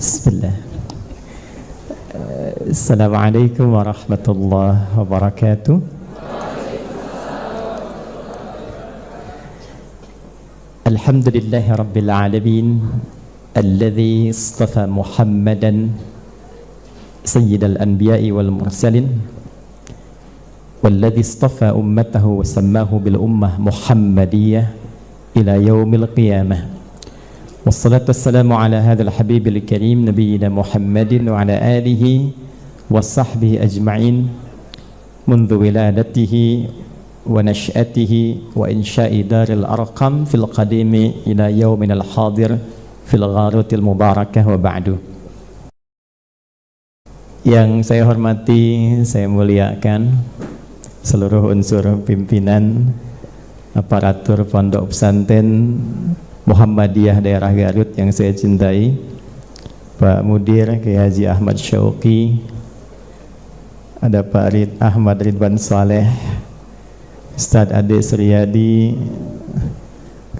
Bismillah. Assalamualaikum warahmatullahi wabarakatuh. Alhamdulillahi rabbil alamin alladzi istafa Muhammadan sayyidal anbiya'i wal mursalin walladzi istafa ummatahu wa sammahu bil ummah Muhammadiyah ila yaumil qiyamah. Wassalatu wassalamu ala hadzal habibil karim nabiyina Muhammadin wa ala alihi wa sahbihi ajma'in mundu wiladatihi wa nash'atihi wa insya'i daril arqam fil qadimi ila yauminal hadir fil gharatil mubarakah wa ba'du. Yang saya hormati, saya muliakan seluruh unsur pimpinan aparatur Pondok Pesantren Muhammadiyah daerah Garut yang saya cintai, Pak Mudir Kiai Haji Ahmad Syauqi, ada Pak Ahmad Ridwan Saleh, Ustadz Ade Suryadi.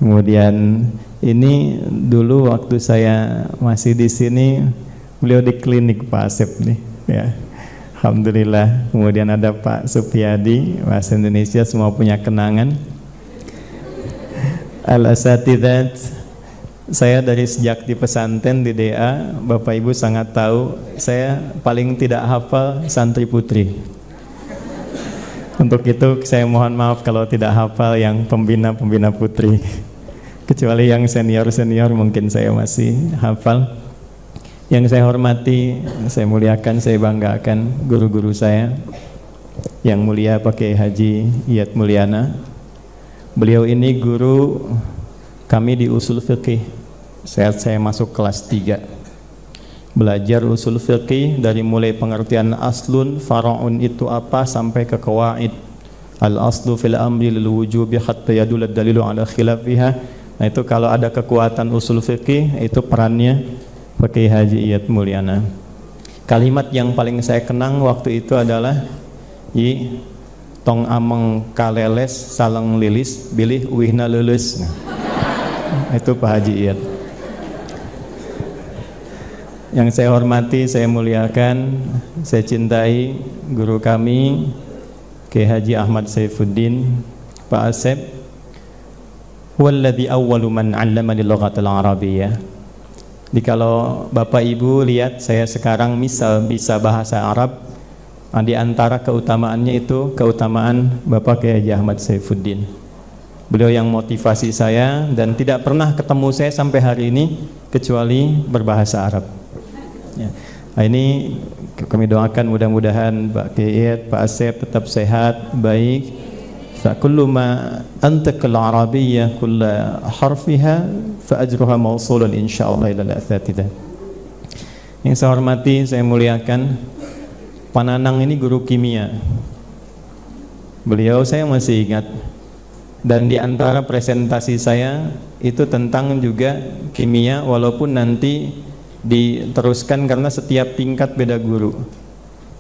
Kemudian ini dulu waktu saya masih di sini beliau di klinik Pak Asep nih ya. Alhamdulillah. Kemudian ada Pak Supyadi, bahasa Indonesia semua punya kenangan. Al-Asatidzat, saya dari sejak di pesantren di DA, Bapak Ibu sangat tahu saya paling tidak hafal santri putri. Untuk itu saya mohon maaf kalau tidak hafal yang pembina-pembina putri. Kecuali yang senior-senior mungkin saya masih hafal. Yang saya hormati, saya muliakan, saya banggakan guru-guru saya. Yang mulia Pak Kiai Haji Iyad Mulyana. Beliau ini guru kami di usul fiqih. Saya masuk kelas 3. Belajar usul fiqih dari mulai pengertian aslun, fara'un itu apa sampai ke qawaid. Al-aslu fil amri lil wujubi hatta yadul dalilu ala khilafiha. Nah itu kalau ada kekuatan usul fiqih itu perannya Pak Kiai Haji Iyad Mulyana. Kalimat yang paling saya kenang waktu itu adalah tong ameng kaleles salang lilis bilih uihna lulus. Nah, itu Pak Haji Iyad. Yang saya hormati, saya muliakan, saya cintai guru kami Kiai Haji Ahmad Saifuddin Pak Asep. Huwallazi awwalu man 'allamani lughatal arabiyyah. Jadi kalau Bapak Ibu lihat saya sekarang misal bisa bahasa Arab, di antara keutamaannya itu keutamaan Bapak Kiai Haji Ahmad Saifuddin. Beliau yang motivasi saya dan tidak pernah ketemu saya sampai hari ini kecuali berbahasa Arab. Ya. Nah, ini kami doakan mudah-mudahan Pak Kiai, Pak Asep tetap sehat, baik. Fa kullu ma antaqal arabiyyah kull harfiha fa ajruha mawsulun insyaallah ila al-asatidzah. Yang saya hormati, saya muliakan Pak Nanang ini guru kimia. Beliau saya masih ingat. Dan di antara presentasi saya itu tentang juga kimia, walaupun nanti diteruskan karena setiap tingkat beda guru.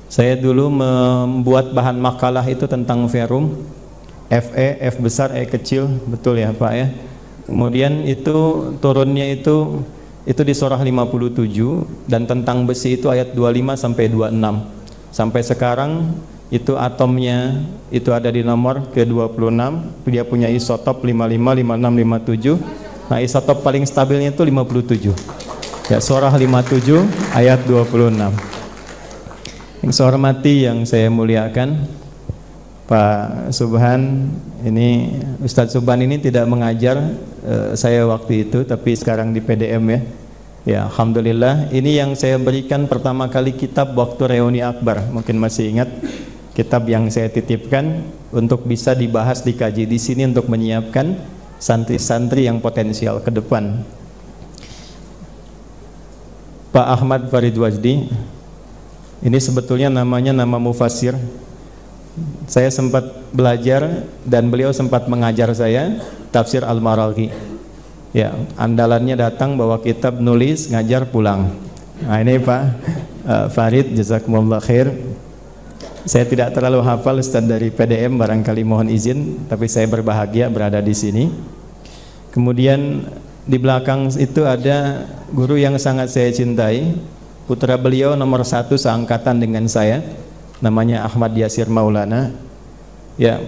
Saya dulu membuat bahan makalah itu tentang verum, Fe, F besar, E kecil, betul ya Pak ya. Kemudian itu turunnya itu di surah 57 dan tentang besi itu ayat 25 sampai 26. Sampai sekarang itu atomnya itu ada di nomor ke-26. Dia punya isotop 55, 56, 57. Nah isotop paling stabilnya itu 57. Ya, surah 57 ayat 26. Yang saya hormati, yang saya muliakan Pak Subhan, ini Ustadz Subhan ini tidak mengajar saya waktu itu, tapi sekarang di PDM ya. Ya, alhamdulillah. Ini yang saya berikan pertama kali kitab waktu reuni akbar. Mungkin masih ingat kitab yang saya titipkan untuk bisa dibahas, dikaji di sini untuk menyiapkan santri-santri yang potensial ke depan. Pak Ahmad Farid Wajdi. Ini sebetulnya namanya nama mufassir. Saya sempat belajar dan beliau sempat mengajar saya tafsir Al-Maraghi. Ya, andalannya datang bawa kitab, nulis, ngajar, pulang. Nah ini Pak Farid, jazakumullah khair. Saya tidak terlalu hafal Ustaz dari PDM, barangkali mohon izin, tapi saya berbahagia berada di sini. Kemudian di belakang itu ada guru yang sangat saya cintai, putra beliau nomor 1 seangkatan dengan saya, namanya Ahmad Yasir Maulana. Ya,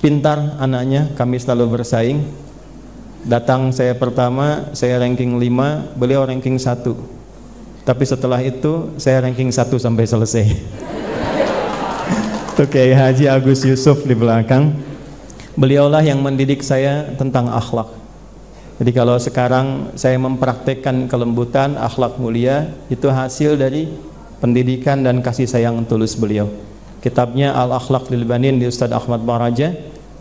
pintar anaknya, kami selalu bersaing. Datang saya pertama, saya ranking 5, beliau ranking 1. Tapi setelah itu saya ranking 1 sampai selesai. Itu Kiai Haji Agus Yusuf di belakang. Beliaulah yang mendidik saya tentang akhlak. Jadi kalau sekarang saya mempraktekkan kelembutan, akhlak mulia, itu hasil dari pendidikan dan kasih sayang tulus beliau. Kitabnya Al-Akhlaq lil Banin di Ustaz Ahmad Baraja.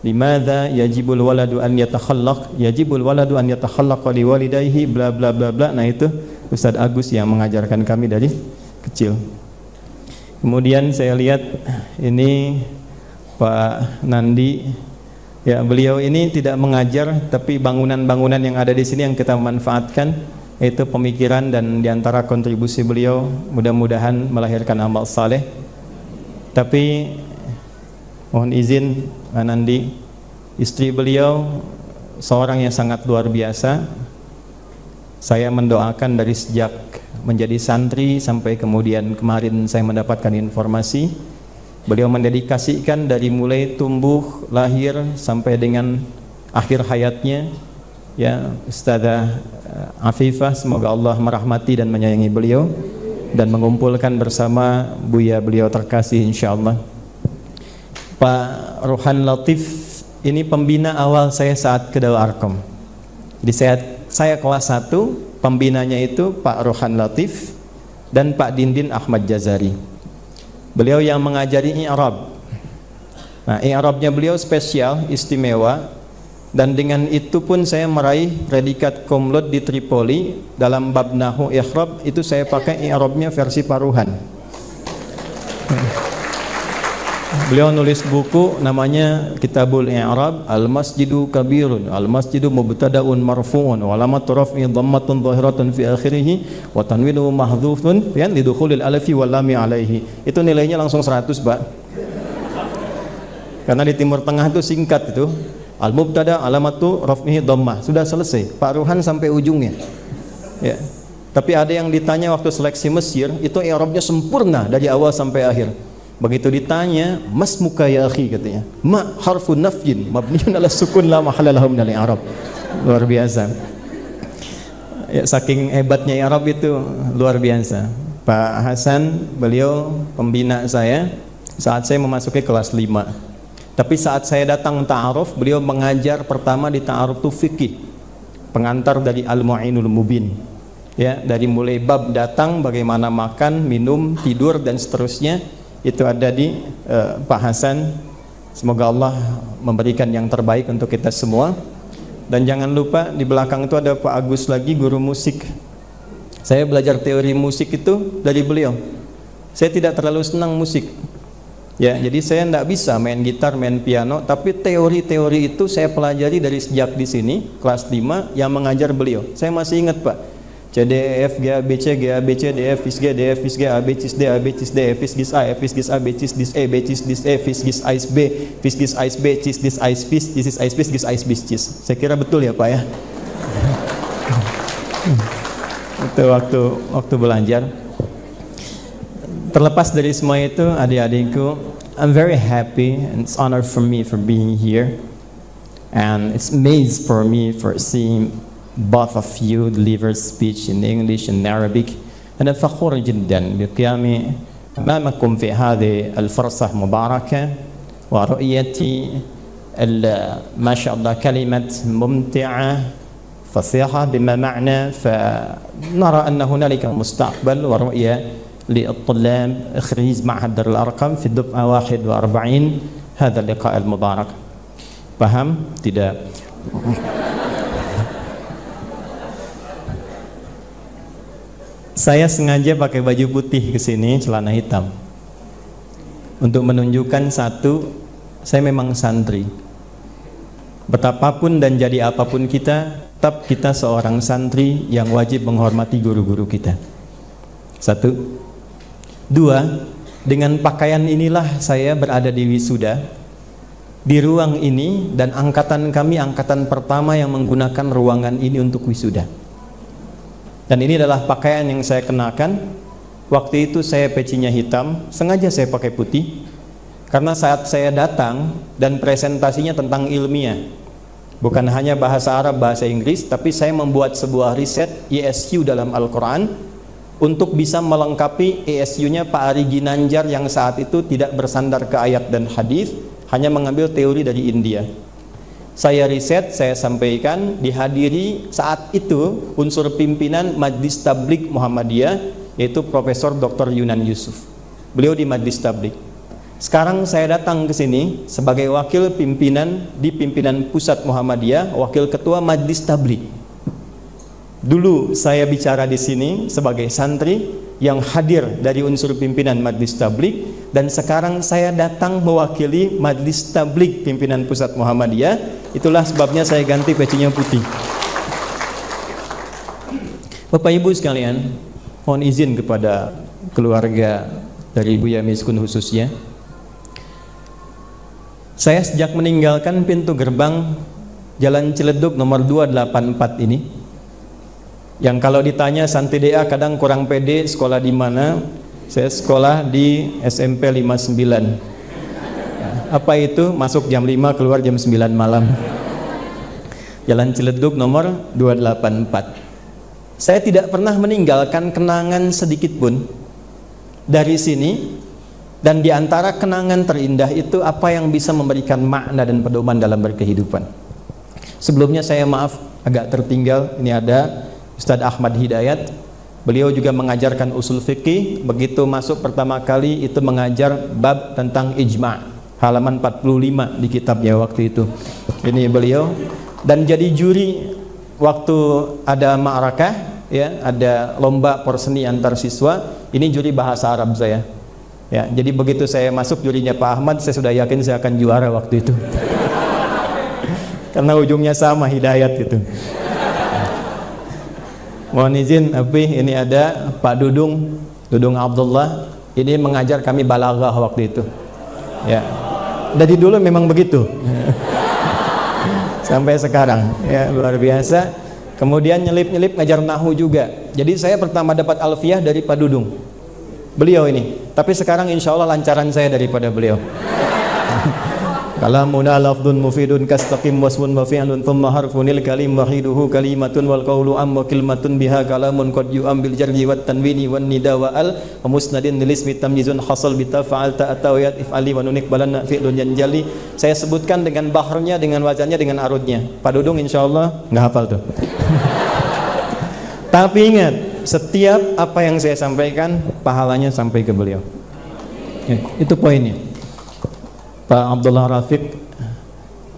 Limadza yajibul waladu an yatakhallaq? Yajibul waladu an yatakhallaqa li walidayhi bla bla bla bla. Nah, itu Ustaz Agus yang mengajarkan kami dari kecil. Kemudian saya lihat ini Pak Nandi. Ya, beliau ini tidak mengajar, tapi bangunan-bangunan yang ada di sini yang kita manfaatkan, yaitu pemikiran dan diantara kontribusi beliau mudah-mudahan melahirkan amal saleh. Tapi mohon izin Pak Nandi, istri beliau seorang yang sangat luar biasa. Saya mendoakan dari sejak menjadi santri sampai kemudian kemarin saya mendapatkan informasi, beliau mendedikasikan dari mulai tumbuh, lahir sampai dengan akhir hayatnya. Ya, Ustazah Afifah, semoga Allah merahmati dan menyayangi beliau dan mengumpulkan bersama buya beliau terkasih insyaallah. Pak Rohan Latif ini pembina awal saya saat ke Darul Arqam. Jadi saya kelas 1, pembinanya itu Pak Rohan Latif dan Pak Dindin Ahmad Jazari. Beliau yang mengajari i'rab. Nah, i'rabnya beliau spesial, istimewa, dan dengan itu pun saya meraih predikat komlot di Tripoli dalam bab nahwu i'rab. Itu saya pakai i'rabnya versi Paruhan. Beliau nulis buku namanya Kitabul I'rab, Al-Masjidu Kabirun, Al-Masjidu Mubtada'un Marfu'un, wa alamatu raf'i dhammatun zahiratun fi akhirih, wa tanwinu mahdhufun yan lidukhulil alafi wal lami alaihi. Itu nilainya langsung 100, Pak. Karena di Timur Tengah itu singkat itu. Al-Mubtada alamatu raf'ihi dhammah. Sudah selesai. Pak Ruhan sampai ujungnya. Ya. Tapi ada yang ditanya waktu seleksi Mesir, itu i'rabnya sempurna dari awal sampai akhir. Begitu ditanya, mas muka ya akhi, katanya, ma harfu nafyin mabniun ala sukun la mahalla lahu min al-i'rab. Luar biasa. Ya, saking hebatnya i'rab itu luar biasa. Pak Hasan, beliau pembina saya saat saya memasuki kelas 5. Tapi saat saya datang ta'aruf, beliau mengajar pertama di ta'aruf itu fikih, pengantar dari Al-Mu'inul Mubin. Ya, dari mulai bab datang, bagaimana makan, minum, tidur dan seterusnya. Itu ada di Pak Hasan. Semoga Allah memberikan yang terbaik untuk kita semua. Dan jangan lupa di belakang itu ada Pak Agus lagi, guru musik. Saya belajar teori musik itu dari beliau. Saya tidak terlalu senang musik. Ya, jadi saya tidak bisa main gitar, main piano, tapi teori-teori itu saya pelajari dari sejak di sini, kelas 5 yang mengajar beliau. Saya masih ingat, Pak. C D E F G A B C G A B C D F Fis G D F Fis G A B Cis D A B Cis D F Fis Gis A F Fis Gis A B Cis Dis E B Cis Dis E Fis Gis Ais B Fis Gis Ais B Cis Dis Ais Fis Cis Ais Fis Gis Ais Bis Cis. Saya kira betul ya, Pak ya. Itu waktu belajar. Terlepas dari semua itu, adik-adikku, I'm very happy and it's honor for me for being here, and it's amazing for me for seeing both of you deliver speech in English and Arabic. أنا فخور جدا بقيامي أمامكم في هذه الفرصة المباركة ورؤيتي ما شاء الله كلمة ممتعة فصيحة بما معنى، فنرى أن هنالك مستقبل ورؤية للطلاب خريج معهد دار الأرقم في الدفعة 41 هذا اللقاء المبارك. Paham? Tidak? Saya sengaja pakai baju putih ke sini, celana hitam, untuk menunjukkan satu, saya memang santri. Betapapun dan jadi apapun kita, tetap kita seorang santri yang wajib menghormati guru-guru kita. Satu. Dua, dengan pakaian inilah saya berada di wisuda. di ruang ini, dan angkatan kami angkatan pertama yang menggunakan ruangan ini untuk wisuda. Dan ini adalah pakaian yang saya kenakan. Waktu itu saya pecinya hitam, sengaja saya pakai putih karena saat saya datang dan presentasinya tentang ilmiah, bukan hanya bahasa Arab, bahasa Inggris, tapi saya membuat sebuah riset ESU dalam Al-Quran untuk bisa melengkapi ESU-nya Pak Ari Ginanjar yang saat itu tidak bersandar ke ayat dan hadis, hanya mengambil teori dari India. Saya riset, saya sampaikan, dihadiri saat itu unsur pimpinan Majlis Tabligh Muhammadiyah, yaitu Profesor Dr. Yunan Yusuf. Beliau di Majlis Tabligh. Sekarang saya datang ke sini sebagai wakil pimpinan di pimpinan pusat Muhammadiyah, wakil ketua Majlis Tabligh. Dulu saya bicara di sini sebagai santri yang hadir dari unsur pimpinan Majlis Tabligh, dan sekarang saya datang mewakili Majlis Tabligh pimpinan pusat Muhammadiyah. Itulah sebabnya saya ganti pecinya putih. Bapak Ibu sekalian, mohon izin kepada keluarga dari Buya Miskun khususnya. Saya sejak meninggalkan pintu gerbang Jalan Ciledug nomor 284 ini, yang kalau ditanya Santi DA kadang kurang pede sekolah di mana, saya sekolah di SMP 59. Apa itu? Masuk jam 5, keluar jam 9 malam. Jalan Ciledug nomor 284. Saya tidak pernah meninggalkan kenangan sedikit pun dari sini, dan di antara kenangan terindah itu apa yang bisa memberikan makna dan pedoman dalam berkehidupan. Sebelumnya saya maaf agak tertinggal, ini ada Ustadz Ahmad Hidayat. Beliau juga mengajarkan usul fikih. Begitu masuk pertama kali itu mengajar bab tentang ijma', halaman 45 di kitabnya waktu itu. Ini beliau, dan jadi juri waktu ada ma'rakah, ya, ada lomba porseni antar siswa. Ini juri bahasa Arab saya. Ya, jadi begitu saya masuk jurinya Pak Ahmad, saya sudah yakin saya akan juara waktu itu. Karena ujungnya sama, Hidayat itu. Mohon izin, ini ada Pak Dudung Abdullah. Ini mengajar kami balaghah waktu itu. Ya, dari dulu memang begitu. Sampai sekarang, ya, luar biasa. Kemudian nyelip-nyelip ngajar nahwu juga. Jadi saya pertama dapat alfiyah dari Pak Dudung, beliau ini. Tapi sekarang insya Allah lancaran saya daripada beliau. Kalamuna lafdun mufidun kastaqim wasmun wa fi'lun thumma harfunil kalim wahiduhu kalimatun wal qawlu amma kalimatun biha kalamun qad yu'am bil jarri wat tanwini wan nida wa al wa musnadin lil ismi tamyizun hasal bi tafa'alta atawiyat if'ali wa nunik balanna fi'lun yanjali. Saya sebutkan dengan bahrnya, dengan wazannya, dengan arudnya. Pak Dudung insyaallah nggak hafal tuh. Tapi ingat, setiap apa yang saya sampaikan pahalanya sampai ke beliau. Ya, itu poinnya. Pak Abdullah Rafiq,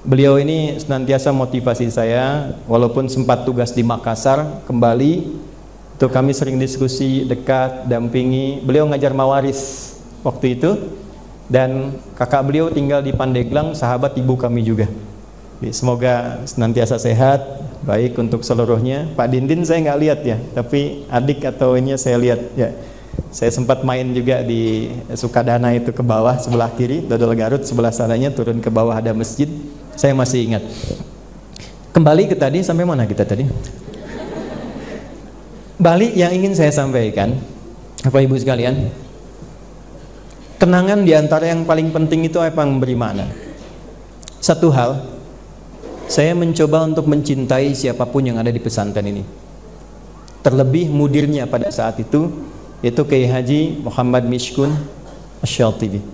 beliau ini senantiasa motivasi saya, walaupun sempat tugas di Makassar, kembali itu kami sering diskusi dekat, dampingi. Beliau ngajar mawaris waktu itu, dan kakak beliau tinggal di Pandeglang, sahabat ibu kami juga. Semoga senantiasa sehat, baik untuk seluruhnya. Pak Dindin saya nggak lihat ya, tapi adik atau ini saya lihat ya. Saya sempat main juga di Sukadana itu ke bawah sebelah kiri, Dodol Garut sebelah sananya, turun ke bawah ada masjid. Saya masih ingat. Kembali ke tadi, sampai mana kita tadi? Balik yang ingin saya sampaikan, Bapak Ibu sekalian, kenangan diantara yang paling penting itu apa yang memberi makna. Satu hal, saya mencoba untuk mencintai siapapun yang ada di pesantren ini. Terlebih mudirnya pada saat itu, yaitu Kiai Haji Muhammad Mishkun Asy-Syatibi.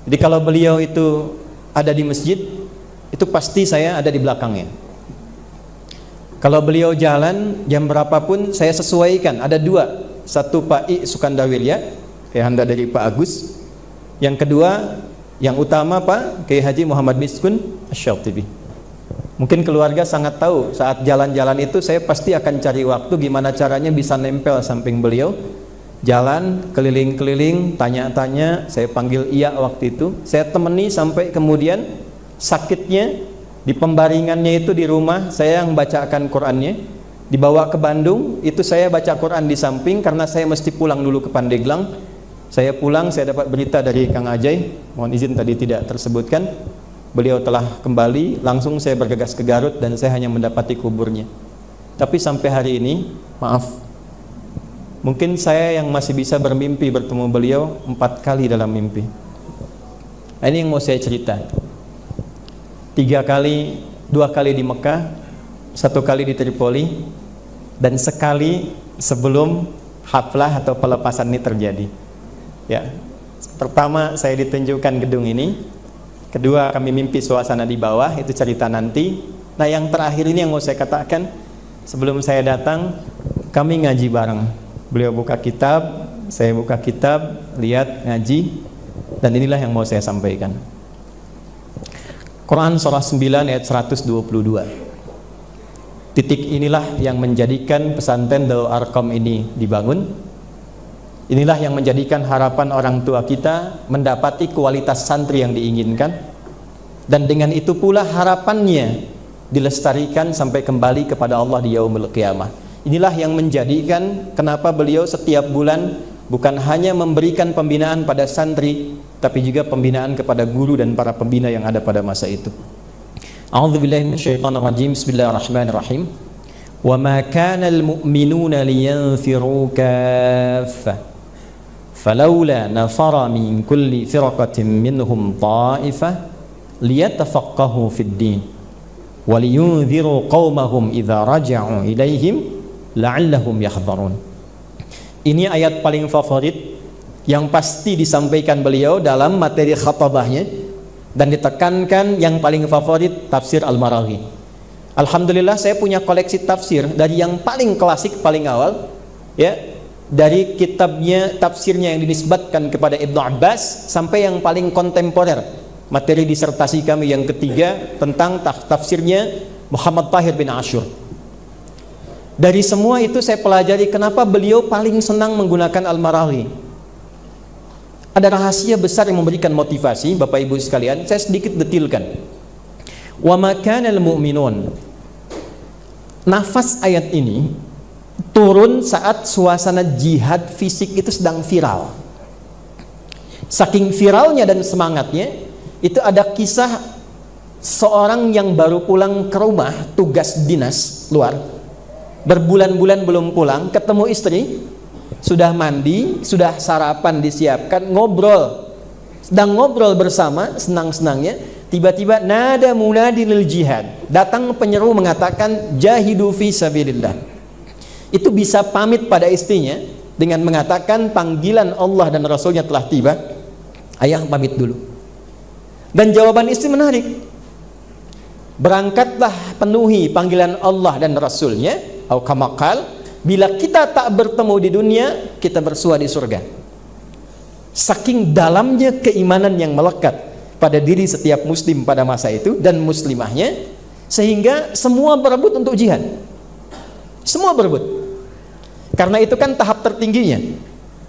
Jadi kalau beliau itu ada di masjid, itu pasti saya ada di belakangnya. Kalau beliau jalan jam berapapun saya sesuaikan. Ada dua, satu Pak I Sukandawirya, Kiai Handa dari Pak Agus. Yang kedua, yang utama Pak Kiai Haji Muhammad Mishkun Asy-Syatibi. Mungkin keluarga sangat tahu saat jalan-jalan itu saya pasti akan cari waktu gimana caranya bisa nempel samping beliau. Jalan keliling-keliling, tanya-tanya, saya panggil iya waktu itu. Saya temani sampai kemudian sakitnya di pembaringannya itu di rumah, saya yang bacakan Qur'annya. Dibawa ke Bandung, itu saya baca Qur'an di samping karena saya mesti pulang dulu ke Pandeglang. Saya pulang, saya dapat berita dari Kang Ajay, mohon izin tadi tidak tersebutkan, beliau telah kembali, langsung saya bergegas ke Garut dan saya hanya mendapati kuburnya. Tapi sampai hari ini, maaf, mungkin saya yang masih bisa bermimpi bertemu beliau 4 kali dalam mimpi. Nah, ini yang mau saya cerita. 2 kali di Mekah, 1 kali di Tripoli, dan sekali sebelum haflah atau pelepasan ini terjadi. Ya, pertama saya ditunjukkan gedung ini, kedua kami mimpi suasana di bawah, itu cerita nanti. Nah, yang terakhir ini yang mau saya katakan, sebelum saya datang kami ngaji bareng. Beliau buka kitab, saya buka kitab, lihat ngaji, dan inilah yang mau saya sampaikan. Quran surah 9 ayat 122. Titik inilah yang menjadikan pesantren Darul Arqam ini dibangun. Inilah yang menjadikan harapan orang tua kita mendapati kualitas santri yang diinginkan, dan dengan itu pula harapannya dilestarikan sampai kembali kepada Allah di yaumul qiyamah. Inilah yang menjadikan kenapa beliau setiap bulan bukan hanya memberikan pembinaan pada santri, tapi juga pembinaan kepada guru dan para pembina yang ada pada masa itu. A'udzubillahi minasyaitonirrajim. Bismillahirrahmanirrahim. Wa ma kana al-mu'minuna liyanfiru kaffah فلولا نفر من كل فرقة منهم طائفة ليتفقهوا في الدين ولينذروا قومهم إذا رجعوا إليهم لعلهم يحذرون. Ini ayat paling favorit yang pasti disampaikan beliau dalam materi khatabahnya, dan ditekankan yang paling favorit tafsir Al-Maraghi. Alhamdulillah saya punya koleksi tafsir dari yang paling klasik, paling awal, ya, dari kitabnya, tafsirnya yang dinisbatkan kepada Ibnu Abbas sampai yang paling kontemporer, materi disertasi kami yang ketiga tentang tafsirnya Muhammad Tahir bin Ashur. Dari semua itu saya pelajari kenapa beliau paling senang menggunakan Al-Maraghi. Ada rahasia besar yang memberikan motivasi, Bapak Ibu sekalian, saya sedikit detilkan. Wa ma kana al-mu'minun. Nafas ayat ini turun saat suasana jihad fisik itu sedang viral. Saking viralnya dan semangatnya, itu ada kisah seorang yang baru pulang ke rumah tugas dinas luar, berbulan-bulan belum pulang, ketemu istri, sudah mandi, sudah sarapan disiapkan, ngobrol, sedang ngobrol bersama senang-senangnya, tiba-tiba nada munadi lil jihad, datang penyeru mengatakan jahidu fi sabilillah. Itu bisa pamit pada istrinya dengan mengatakan panggilan Allah dan Rasulnya telah tiba, ayah pamit dulu. Dan jawaban istri menarik, berangkatlah penuhi panggilan Allah dan Rasulnya, atau kamakal, bila kita tak bertemu di dunia, kita bersua di surga. Saking dalamnya keimanan yang melekat pada diri setiap muslim pada masa itu dan muslimahnya, sehingga semua berebut untuk jihad. Semua berebut. Karena itu kan tahap tertingginya.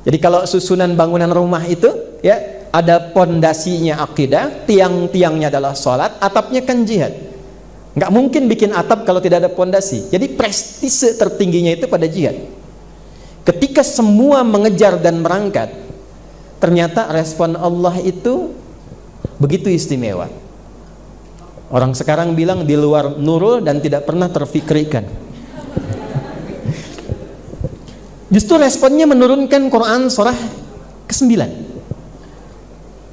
Jadi kalau susunan bangunan rumah itu, ya, ada pondasinya akidah, tiang-tiangnya adalah sholat, atapnya kan jihad. Nggak mungkin bikin atap kalau tidak ada pondasi. Jadi prestise tertingginya itu pada jihad. Ketika semua mengejar dan merangkat, ternyata respon Allah itu begitu istimewa. Orang sekarang bilang di luar nurul dan tidak pernah terfikirkan. Justru responnya menurunkan Quran surah ke-9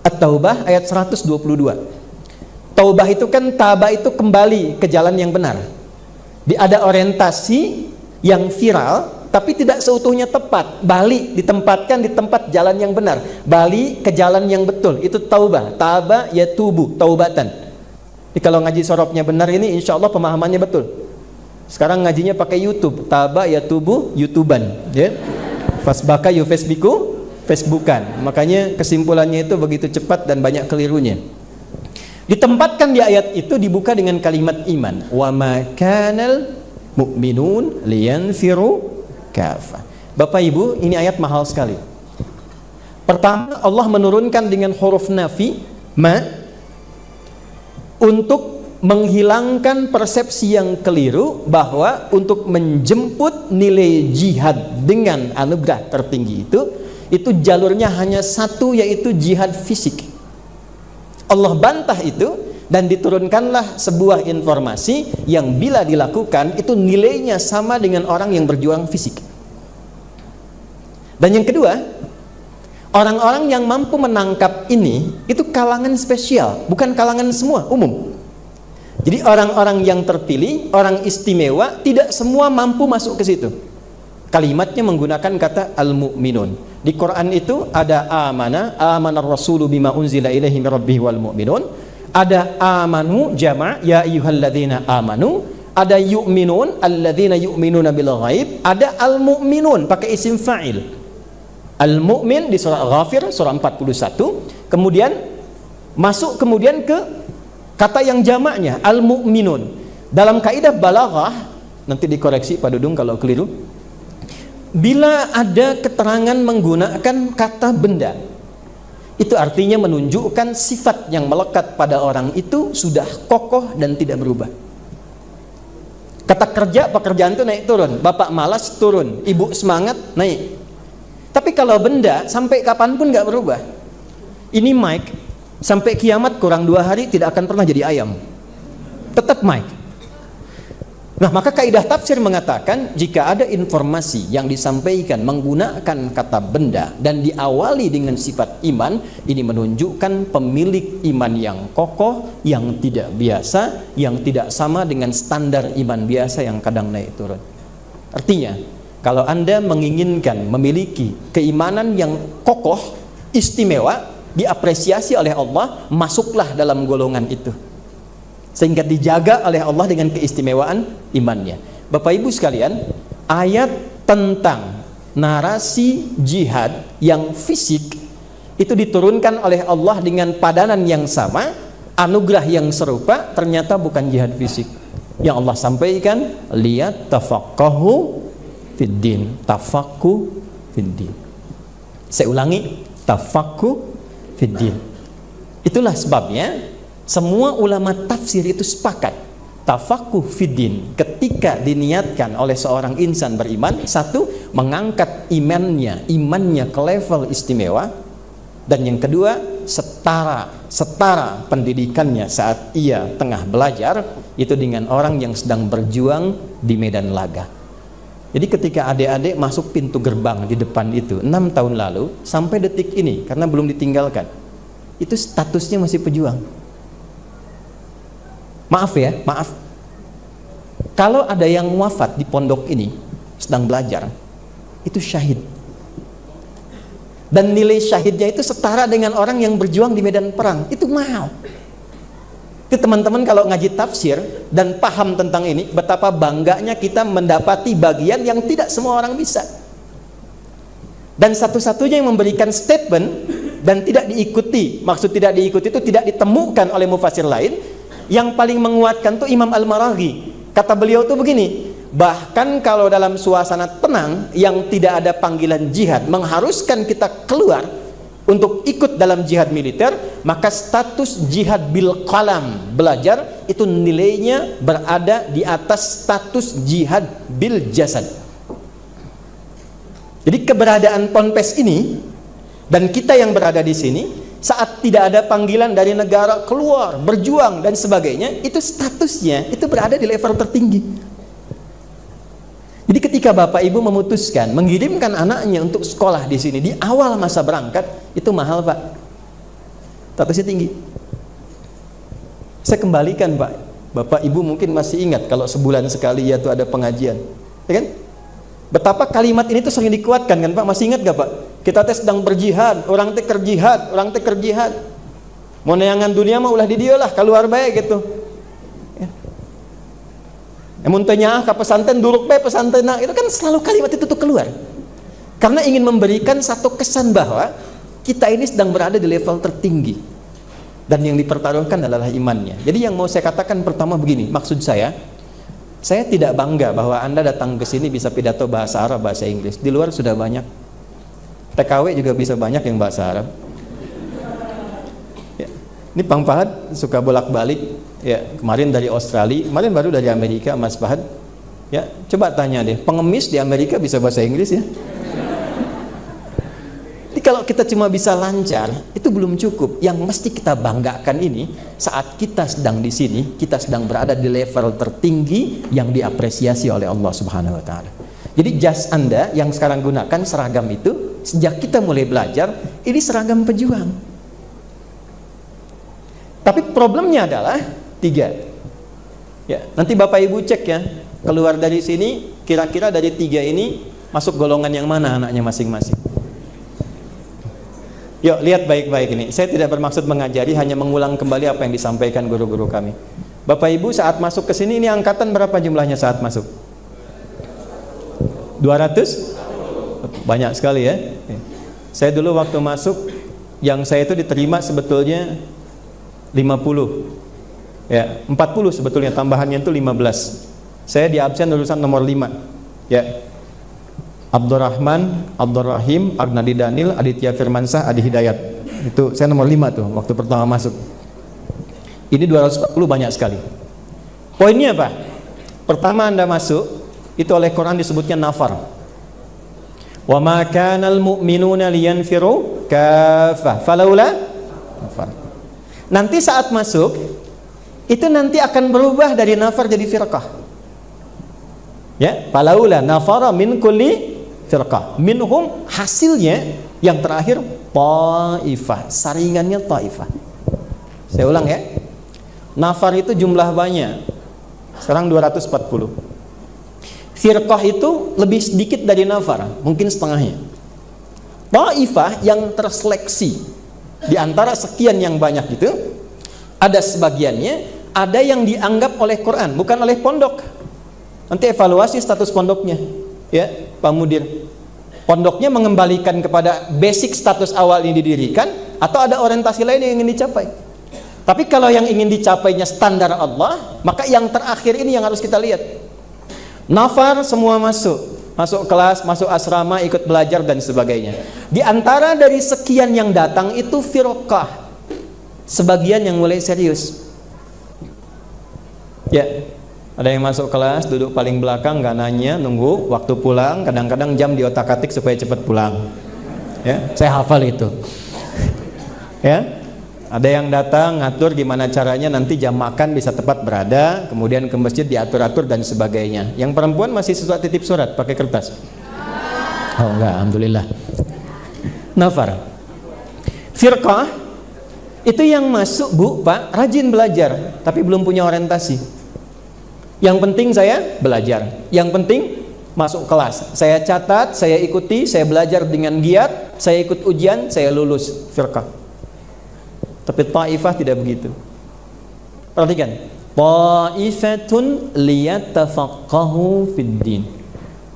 At-Taubah ayat 122. Taubah itu kan, taba itu kembali ke jalan yang benar. Ada orientasi yang viral tapi tidak seutuhnya tepat, balik, ditempatkan di tempat jalan yang benar, balik ke jalan yang betul. Itu taubah, taba ya tubu, taubatan. Jadi kalau ngaji sorobnya benar ini insya Allah pemahamannya betul. Sekarang ngajinya pakai YouTube, taba ya tubuh, YouTuban, ya. Fasbaka yu Facebooku, Facebookan. Makanya kesimpulannya itu begitu cepat dan banyak kelirunya. Ditempatkan di ayat itu dibuka dengan kalimat iman. Wa ma kanal mu'minun liyanfiru kafah. Bapak Ibu, ini ayat mahal sekali. Pertama, Allah menurunkan dengan huruf nafi ma untuk menghilangkan persepsi yang keliru bahwa untuk menjemput nilai jihad dengan anugerah tertinggi itu jalurnya hanya satu, yaitu jihad fisik. Allah bantah itu, dan diturunkanlah sebuah informasi yang bila dilakukan itu nilainya sama dengan orang yang berjuang fisik. Dan yang kedua, orang-orang yang mampu menangkap ini itu kalangan spesial, bukan kalangan semua, umum. Jadi orang-orang yang terpilih, orang istimewa, tidak semua mampu masuk ke situ. Kalimatnya menggunakan kata al-mu'minun. Di Quran itu ada amanar rasulu bima unzila ilaihi mir rabbihi wal mu'minun. Ada amanu jama' ya ayyuhalladzina amanu, ada yu'minun alladzina yu'minuna bil ghaib, ada al-mu'minun pakai isim fa'il. Al-mu'min di surah Ghafir surah 41, kemudian masuk kemudian ke kata yang jamaknya al-mu'minun. Dalam kaidah balaghah, nanti dikoreksi Pak Dudung kalau keliru, bila ada keterangan menggunakan kata benda, itu artinya menunjukkan sifat yang melekat pada orang itu sudah kokoh dan tidak berubah. Kata kerja, pekerjaan itu naik turun, bapak malas turun, ibu semangat naik. Tapi kalau benda sampai kapanpun nggak berubah. Ini mic sampai kiamat kurang 2 hari tidak akan pernah jadi ayam, tetap mic. Nah, maka kaidah tafsir mengatakan jika ada informasi yang disampaikan menggunakan kata benda dan diawali dengan sifat iman, ini menunjukkan pemilik iman yang kokoh, yang tidak biasa, yang tidak sama dengan standar iman biasa yang kadang naik turun. Artinya, kalau Anda menginginkan memiliki keimanan yang kokoh, istimewa, diapresiasi oleh Allah, masuklah dalam golongan itu, sehingga dijaga oleh Allah dengan keistimewaan imannya. Bapak Ibu sekalian, ayat tentang narasi jihad yang fisik itu diturunkan oleh Allah dengan padanan yang sama, anugerah yang serupa, ternyata bukan jihad fisik. Yang Allah sampaikan, lihat tafaqahu fiddin, tafaqu fiddin. Saya ulangi, tafaqu fiddin. Itulah sebabnya semua ulama tafsir itu sepakat tafaqquh fiddin ketika diniatkan oleh seorang insan beriman, satu, mengangkat imannya ke level istimewa, dan yang kedua, setara pendidikannya saat ia tengah belajar itu dengan orang yang sedang berjuang di medan laga. Jadi ketika adik-adik masuk pintu gerbang di depan itu 6 tahun lalu sampai detik ini, karena belum ditinggalkan, itu statusnya masih pejuang. Maaf ya, maaf. Kalau ada yang wafat di pondok ini sedang belajar, itu syahid. Dan nilai syahidnya itu setara dengan orang yang berjuang di medan perang. Itu mahal. Itu teman-teman kalau ngaji tafsir dan paham tentang ini, betapa bangganya kita mendapati bagian yang tidak semua orang bisa. Dan satu-satunya yang memberikan statement dan tidak diikuti, maksud tidak diikuti itu tidak ditemukan oleh mufassir lain, yang paling menguatkan tuh Imam Al-Maraghi. Kata beliau tuh begini, bahkan kalau dalam suasana tenang yang tidak ada panggilan jihad mengharuskan kita keluar untuk ikut dalam jihad militer, maka status jihad bil qalam, belajar, itu nilainya berada di atas status jihad bil jasad. Jadi keberadaan ponpes ini dan kita yang berada di sini, saat tidak ada panggilan dari negara keluar, berjuang dan sebagainya, itu statusnya itu berada di level tertinggi. Jadi ketika Bapak Ibu memutuskan mengirimkan anaknya untuk sekolah di sini di awal masa berangkat, itu mahal, Pak. Statusnya tinggi. Saya kembalikan, Pak. Bapak Ibu mungkin masih ingat kalau sebulan sekali ya tuh ada pengajian, ya kan? Betapa kalimat ini tuh sering dikuatkan kan, Pak? Masih ingat gak, Pak? Kita sedang berjihad, orang teh kerjihad, orang teh kerjihad. Mau neangan dunia mah ulah di dia lah, keluar baik gitu. Emun tanya ke pesantren duruk bae pesantren, itu kan selalu kalimat itu tuh keluar. Karena ingin memberikan satu kesan bahwa kita ini sedang berada di level tertinggi. Dan yang dipertaruhkan adalah imannya. Jadi yang mau saya katakan pertama begini, maksud saya tidak bangga bahwa Anda datang ke sini bisa pidato bahasa Arab, bahasa Inggris. Di luar sudah banyak. TKW juga bisa banyak yang bahasa Arab. Ya. Ini Bang Fahad suka bolak-balik. Ya, kemarin dari Australia, kemarin baru dari Amerika, Mas Fahad. Ya, coba tanya deh, pengemis di Amerika bisa bahasa Inggris ya? kalau kita cuma bisa lancar, itu belum cukup. Yang mesti kita banggakan ini, saat kita sedang di sini, kita sedang berada di level tertinggi yang diapresiasi oleh Allah Subhanahu wa taala. Jadi jas Anda yang sekarang gunakan seragam itu, sejak kita mulai belajar, ini seragam pejuang. Tapi problemnya adalah 3. Ya, nanti Bapak Ibu cek ya, keluar dari sini, kira-kira dari 3 ini masuk golongan yang mana anaknya masing-masing. Yuk lihat baik-baik ini. Saya tidak bermaksud mengajari, hanya mengulang kembali apa yang disampaikan guru-guru kami. Bapak Ibu saat masuk ke sini, ini angkatan berapa jumlahnya saat masuk? 200? Banyak sekali ya. Saya dulu waktu masuk, yang saya itu diterima sebetulnya 50. Ya, 40 sebetulnya, tambahannya itu 15. Saya di absen lulusan nomor 5. Ya. Abdurrahman, Abdurrahim, Arnadi Daniel, Aditya Firmansah, Adi Hidayat. Itu saya nomor 5 tuh waktu pertama masuk. Ini 240 banyak sekali. Poinnya apa? Pertama Anda masuk, itu oleh Quran disebutnya nafar. Wa ma kanal mu'minuna liyanfiru kaffah falaula nafar. Nanti saat masuk, itu nanti akan berubah dari nafar jadi firqah. Ya, falaula nafara min kulli firqah minhum, hasilnya yang terakhir ta'ifah, saringannya ta'ifah. Saya ulang ya, nafar itu jumlah banyak, sekarang 240. Firqah itu lebih sedikit dari nafar, mungkin setengahnya. Ta'ifah yang terseleksi di antara sekian yang banyak itu, ada sebagiannya, ada yang dianggap oleh Quran, bukan oleh pondok. Nanti evaluasi status pondoknya, ya Pak Mudir. Pondoknya mengembalikan kepada basic status awal ini didirikan, atau ada orientasi lain yang ingin dicapai. Tapi kalau yang ingin dicapainya standar Allah, maka yang terakhir ini yang harus kita lihat. Nafar semua masuk kelas, masuk asrama, ikut belajar dan sebagainya. Di antara dari sekian yang datang itu firqah, sebagian yang mulai serius. Ya. Ada yang masuk kelas, duduk paling belakang, nggak nanya, nunggu waktu pulang, kadang-kadang jam di otak-atik supaya cepat pulang. Ya, saya hafal itu. Ya, ada yang datang ngatur gimana caranya nanti jam makan bisa tepat berada, kemudian ke masjid diatur-atur dan sebagainya. Yang perempuan masih suka titip surat pakai kertas. Oh enggak, alhamdulillah. Nafar. Firqah itu yang masuk, Bu, Pak, rajin belajar, tapi belum punya orientasi. Yang penting saya belajar, yang penting masuk kelas, saya catat, saya ikuti, saya belajar dengan giat, saya ikut ujian, saya lulus. Firqah. Tapi ta'ifah tidak begitu. Perhatikan, ta'ifatun liyatafaqahu fid din.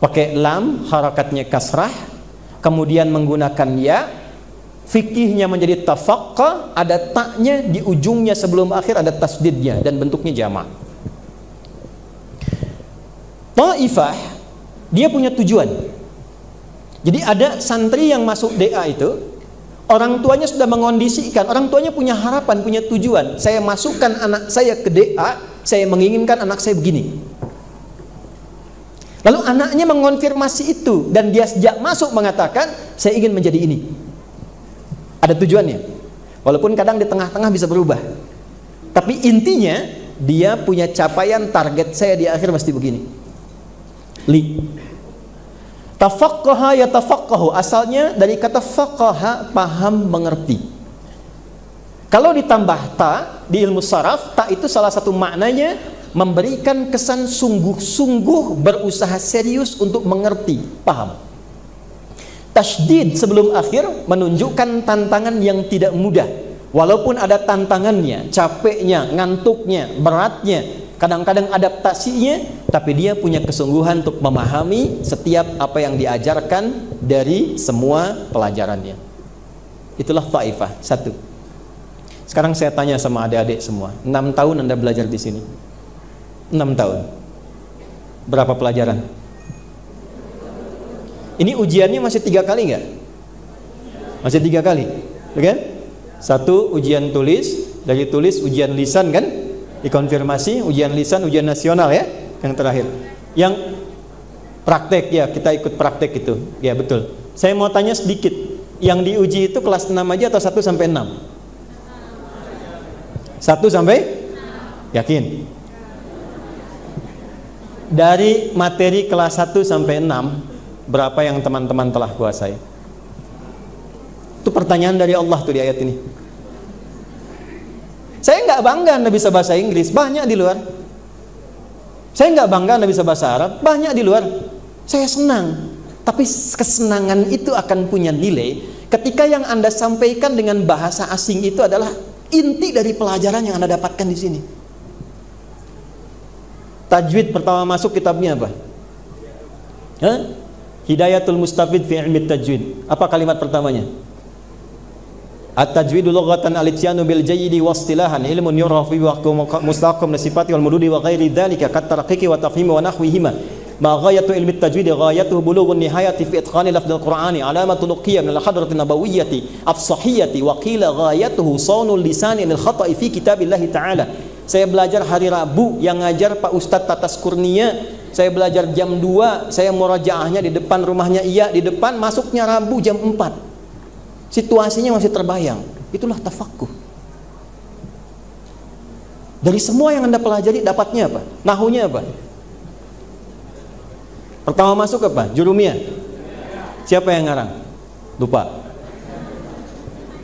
Pakai lam, harakatnya kasrah, kemudian menggunakan ya, fikihnya menjadi tafaqqa, ada taknya di ujungnya sebelum akhir, ada tasdidnya dan bentuknya jamak. Ta'ifah, dia punya tujuan. Jadi ada santri yang masuk DA itu, orang tuanya sudah mengondisikan, orang tuanya punya harapan, punya tujuan. Saya masukkan anak saya ke DA, saya menginginkan anak saya begini. Lalu anaknya mengonfirmasi itu, dan dia sejak masuk mengatakan, saya ingin menjadi ini. Ada tujuannya. Walaupun kadang di tengah-tengah bisa berubah. Tapi intinya, dia punya capaian, target saya di akhir mesti begini. Tafaqqaha yatafaqqahu, asalnya dari kata faqaha, paham, mengerti. Kalau ditambah ta di ilmu saraf, ta itu salah satu maknanya memberikan kesan sungguh-sungguh, berusaha serius untuk mengerti, paham. Tasydid sebelum akhir menunjukkan tantangan yang tidak mudah. Walaupun ada tantangannya, capeknya, ngantuknya, beratnya, kadang-kadang adaptasinya, tapi dia punya kesungguhan untuk memahami setiap apa yang diajarkan dari semua pelajarannya. Itulah ta'ifah. 1. Sekarang saya tanya sama adik-adik semua, 6 tahun Anda belajar di sini, 6 tahun, berapa pelajaran? Ini ujiannya masih 3 kali nggak? Masih 3 kali, oke? 1 ujian tulis, dari tulis ujian lisan kan? Dikonfirmasi, ujian lisan, ujian nasional ya, yang terakhir. Yang praktek ya, kita ikut praktek itu, ya betul. Saya mau tanya sedikit, Yang diuji itu kelas 6 aja atau 1 sampai 6? 1 sampai? Yakin? Dari materi kelas 1 sampai 6, berapa yang teman-teman telah kuasai? Itu pertanyaan dari Allah tuh di ayat ini. Saya nggak bangga Anda bisa bahasa Inggris, banyak di luar. Saya nggak bangga Anda bisa bahasa Arab, banyak di luar. Saya senang, tapi kesenangan itu akan punya nilai ketika yang Anda sampaikan dengan bahasa asing itu adalah inti dari pelajaran yang Anda dapatkan di sini. Tajwid pertama masuk kitabnya apa? Hidayatul Mustafid fi ilmi tajwid. Apa kalimat pertamanya? At-tajwidu lughatan al-ityanu bil jayyidi wa istilahan ilmun yurafu wa mustaqim li sifati wal mududi wa ghairi dzalika kat tarqiqi wa tafhimi wa nahwihima. Ma ghayatu ilmi at-tajwid ghayatuhu bulughun nihayati fi itqani lafdh al-Qur'ani alamatu luqiyya min al-hadrati nabawiyyati afsahiyyati wa qila ghayatuhu sawnul lisani lil khata'i fi kitabillah ta'ala. Saya belajar hari Rabu, yang ngajar Pak Ustadz Tatas Kurnia. Saya belajar jam 2, saya murajaahnya di depan rumahnya di depan, masuknya Rabu jam 4. Situasinya masih terbayang. Itulah tafaqquh. Dari semua yang Anda pelajari dapatnya apa? Nahunya apa? Pertama masuk apa? Jurumiyah. Siapa yang ngarang? Lupa.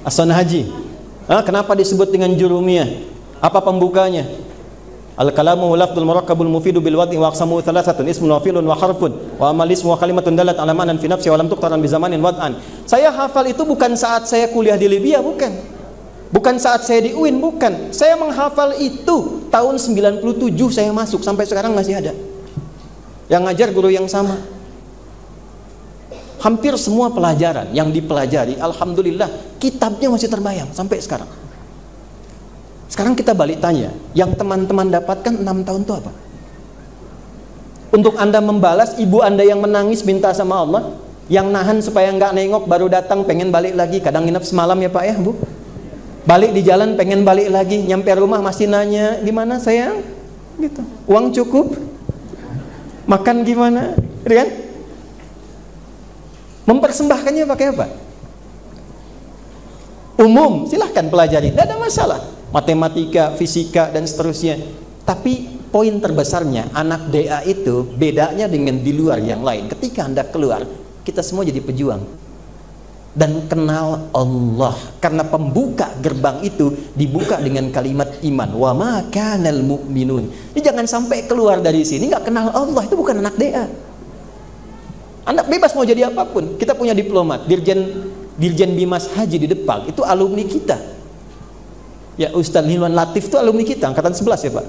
Hasan Haji. Kenapa disebut dengan jurumiyah? Apa pembukanya? Al-kalamu lafdul murakkabul mufidu bil wad'i wa aqsamu thalathatun ismun wa fi'lun wa harfun wa amal ismu wa kalimatun dalat ala ma'nan fi nafsi wa lam tuqtaran bi zamanin wad'an. Saya hafal itu bukan saat saya kuliah di Libya, bukan. Bukan saat saya di UIN, bukan. Saya menghafal itu tahun 97 saya masuk, sampai sekarang masih ada. Yang ngajar guru yang sama. Hampir semua pelajaran yang dipelajari, alhamdulillah, kitabnya masih terbayang sampai sekarang. Sekarang kita balik tanya, yang teman-teman dapatkan 6 tahun itu apa? Untuk Anda membalas ibu Anda yang menangis minta sama Allah, yang nahan supaya nggak nengok, baru datang pengen balik lagi, kadang nginep semalam ya Pak ya Bu. Balik di jalan pengen balik lagi, nyampe rumah masih nanya, gimana sayang? Gitu. Uang cukup? Makan gimana? Rian? Mempersembahkannya pakai apa? Umum, silahkan pelajari, tidak ada masalah. Matematika, fisika, dan seterusnya. Tapi poin terbesarnya, anak DA itu bedanya dengan di luar yang lain. Ketika Anda keluar, kita semua jadi pejuang. Dan kenal Allah. Karena pembuka gerbang itu dibuka dengan kalimat iman. Wa ma kanal mu'minun. Jadi jangan sampai keluar dari sini nggak kenal Allah. Itu bukan anak DA. Anda bebas mau jadi apapun. Kita punya diplomat, Dirjen Bimas Haji di Depak, itu alumni kita. Ya, Ustadz Hilman Latif itu alumni kita, angkatan 11 ya Pak.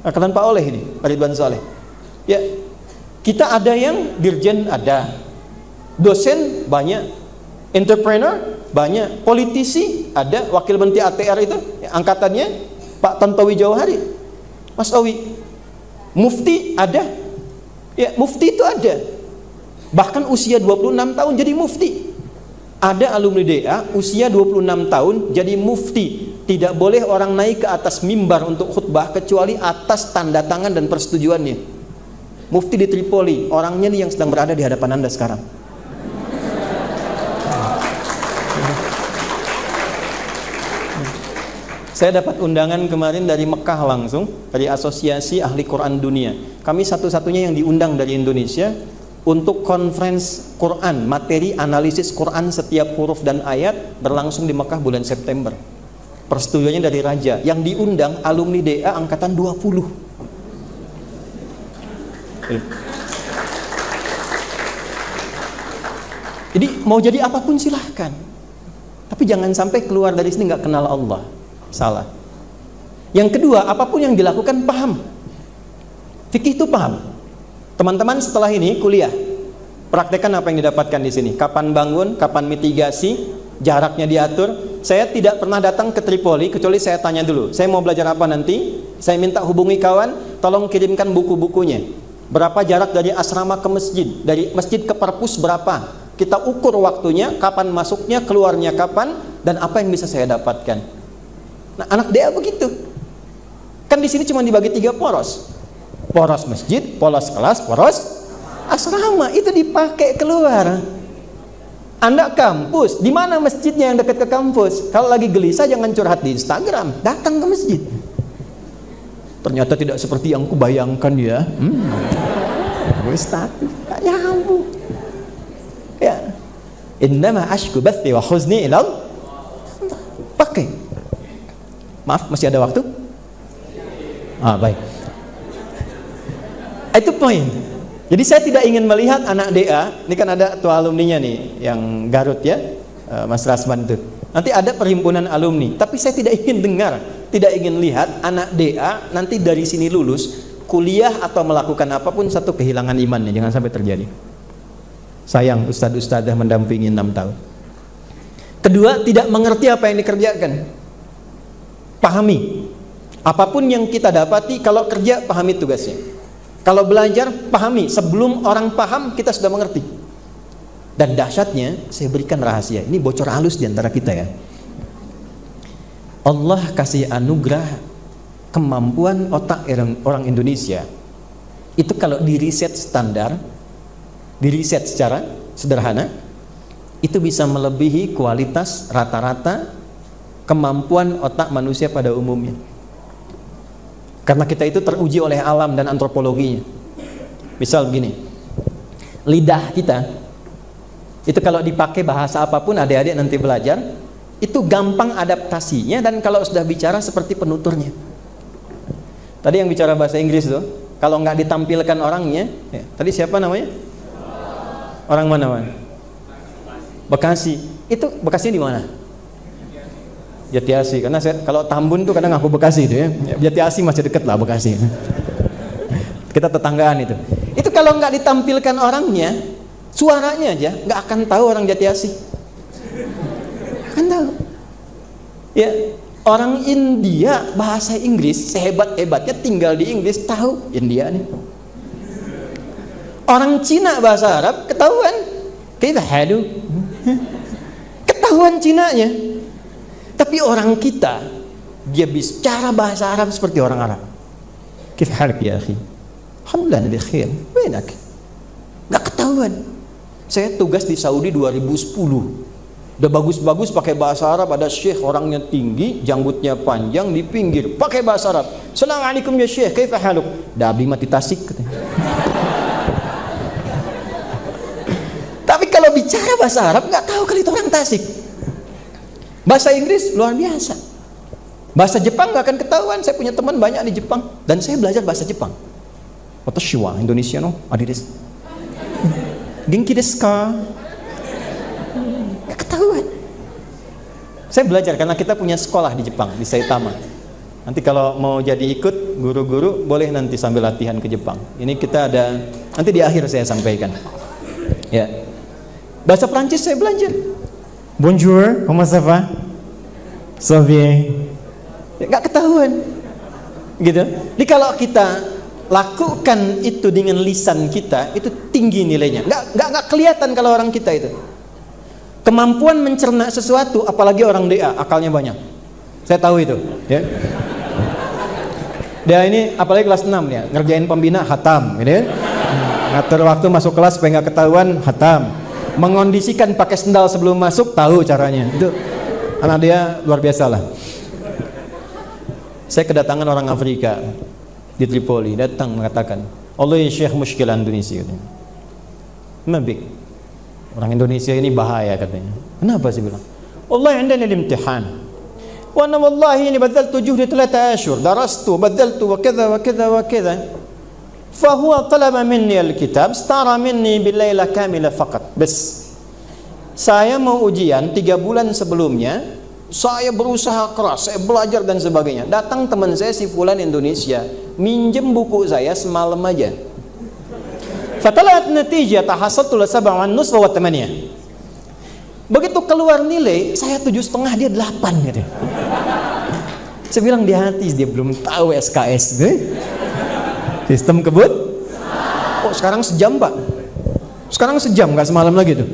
Angkatan Pak Oleh ini, Pak Ridwan Soleh. Ya, kita ada yang dirjen ada, dosen banyak, entrepreneur banyak, politisi ada, wakil menteri ATR itu ya, angkatannya Pak Tantowi Jauhari, Mas Owi, mufti ada, ya mufti itu ada, bahkan usia 26 tahun jadi mufti. Ada alumni DA usia 26 tahun jadi mufti. Tidak boleh orang naik ke atas mimbar untuk khutbah kecuali atas tanda tangan dan persetujuannya. Mufti di Tripoli, orangnya nih yang sedang berada di hadapan Anda sekarang. Saya dapat undangan kemarin dari Mekah langsung, dari Asosiasi Ahli Quran Dunia. Kami satu-satunya yang diundang dari Indonesia untuk conference Quran, materi analisis Quran setiap huruf dan ayat, berlangsung di Mekah bulan September. Persetujuannya dari Raja. Yang diundang alumni DA angkatan 20. Jadi mau jadi apapun silahkan, tapi jangan sampai keluar dari sini nggak kenal Allah. Salah. Yang kedua, apapun yang dilakukan paham. Fikih itu paham. Teman-teman setelah ini kuliah, praktekkan apa yang didapatkan di sini. Kapan bangun, kapan mitigasi, jaraknya diatur. Saya tidak pernah datang ke Tripoli kecuali saya tanya dulu, saya mau belajar apa nanti. Saya minta hubungi kawan, tolong kirimkan buku-bukunya. Berapa jarak dari asrama ke masjid, dari masjid ke perpus berapa. Kita ukur waktunya, kapan masuknya, keluarnya kapan, dan apa yang bisa saya dapatkan. Nah, anak DA begitu. Kan di sini cuma dibagi 3 poros. Poros masjid, poros kelas, poros asrama. Itu dipakai keluar. Anda kampus, di mana masjidnya yang dekat ke kampus? Kalau lagi gelisah jangan curhat di Instagram, datang ke masjid. Ternyata tidak seperti yang kubayangkan ya. Ustaz, gak nyambung. Ya. Innama ashku bathi wa huzni ilal. Pakai. Maaf, masih ada waktu? Baik. Itu poin. Jadi saya tidak ingin melihat anak DA, ini kan ada tua alumninya nih, yang Garut ya, Mas Rasman itu. Nanti ada perhimpunan alumni, tapi saya tidak ingin dengar, tidak ingin lihat anak DA nanti dari sini lulus, kuliah atau melakukan apapun satu kehilangan imannya, jangan sampai terjadi. Sayang ustadz-ustadzah mendampingi 6 tahun. Kedua, tidak mengerti apa yang dikerjakan. Pahami. Apapun yang kita dapati, kalau kerja pahami tugasnya. Kalau belajar, pahami. Sebelum orang paham, kita sudah mengerti. Dan dahsyatnya, saya berikan rahasia. Ini bocor halus di antara kita ya. Allah kasih anugerah kemampuan otak orang Indonesia. Itu kalau di riset standar, di riset secara sederhana, itu bisa melebihi kualitas rata-rata kemampuan otak manusia pada umumnya. Karena kita itu teruji oleh alam dan antropologinya. Misal begini, lidah kita itu kalau dipakai bahasa apapun, adik-adik nanti belajar, itu gampang adaptasinya, dan kalau sudah bicara seperti penuturnya. Tadi yang bicara bahasa Inggris tuh, kalau nggak ditampilkan orangnya, tadi siapa namanya? Orang mana, man? Bekasi. Itu Bekasi di mana? Jatiasi, karena kalau Tambun tuh kadang aku Bekasi itu ya. Jatiasi masih deket lah Bekasi. Kita tetanggaan itu. Itu kalau nggak ditampilkan orangnya, suaranya aja nggak akan tahu orang Jatiasi. Akan tahu. Ya, orang India bahasa Inggris sehebat-hebatnya tinggal di Inggris tahu India nih. Orang Cina bahasa Arab ketahuan. Kita halu. Ketahuan Cinanya. Tapi orang kita, dia bicara bahasa Arab seperti orang Arab. Kif halak ya akhi? Alhamdulillah nabi khair. Wenak? Gak ketahuan. Saya tugas di Saudi 2010. Udah bagus-bagus pakai bahasa Arab, ada syekh orangnya tinggi, janggutnya panjang di pinggir, pakai bahasa Arab. Assalamualaikum ya syekh, kaifa haluk? Dabi mati tasik katanya. Tapi kalau bicara bahasa Arab nggak tahu kali itu orang Tasik. Bahasa Inggris luar biasa. Bahasa Jepang nggak akan ketahuan. Saya punya teman banyak di Jepang dan saya belajar bahasa Jepang. Watashi wa Indonesia no adi desu. Genki desu ka? Nggak ketahuan. Saya belajar karena kita punya sekolah di Jepang di Saitama. Nanti kalau mau jadi ikut guru-guru boleh nanti sambil latihan ke Jepang. Ini kita ada nanti di akhir saya sampaikan. Ya. Bahasa Prancis saya belajar. Bonjour, comment ça va? Ça bien. Nggak ketahuan, gitu. Jadi kalau kita lakukan itu dengan lisan kita, itu tinggi nilainya. Nggak kelihatan kalau orang kita itu. Kemampuan mencerna sesuatu, apalagi orang DA, akalnya banyak. Saya tahu itu. Ya. Dia ini apalagi kelas 6 ya, ngerjain pembina hatam, gitu. Ngatur waktu masuk kelas supaya nggak ketahuan hatam. Mengondisikan pakai sendal sebelum masuk, tahu caranya. Itu anak dia luar biasa lah. Saya kedatangan orang Afrika di Tripoli, datang mengatakan, Allah ya Syekh muskilah Indonesia. Mabik. Orang Indonesia ini bahaya katanya. Kenapa sih bilang? Allah indana al-imtihan. Wa ana wallahi ini badaltu juhdi 3 ashhur, darastu, badaltu wa kadha wa kadha wa kadha. فهو طلب مني الكتاب استعار مني بالليلة كاملة فقط بس. Saya mau ujian 3 bulan sebelumnya, saya berusaha keras, saya belajar dan sebagainya. Datang teman saya si fulan Indonesia, minjem buku saya semalam aja. Fatalat natijah tahassaltu la 7.5 wa 8. Begitu keluar nilai, saya 7,5, dia 8 gitu. Saya bilang di hati, dia belum tahu SKS gitu. Sistem kebut. Oh sekarang sejam pak. Sekarang sejam, nggak semalam lagi tuh.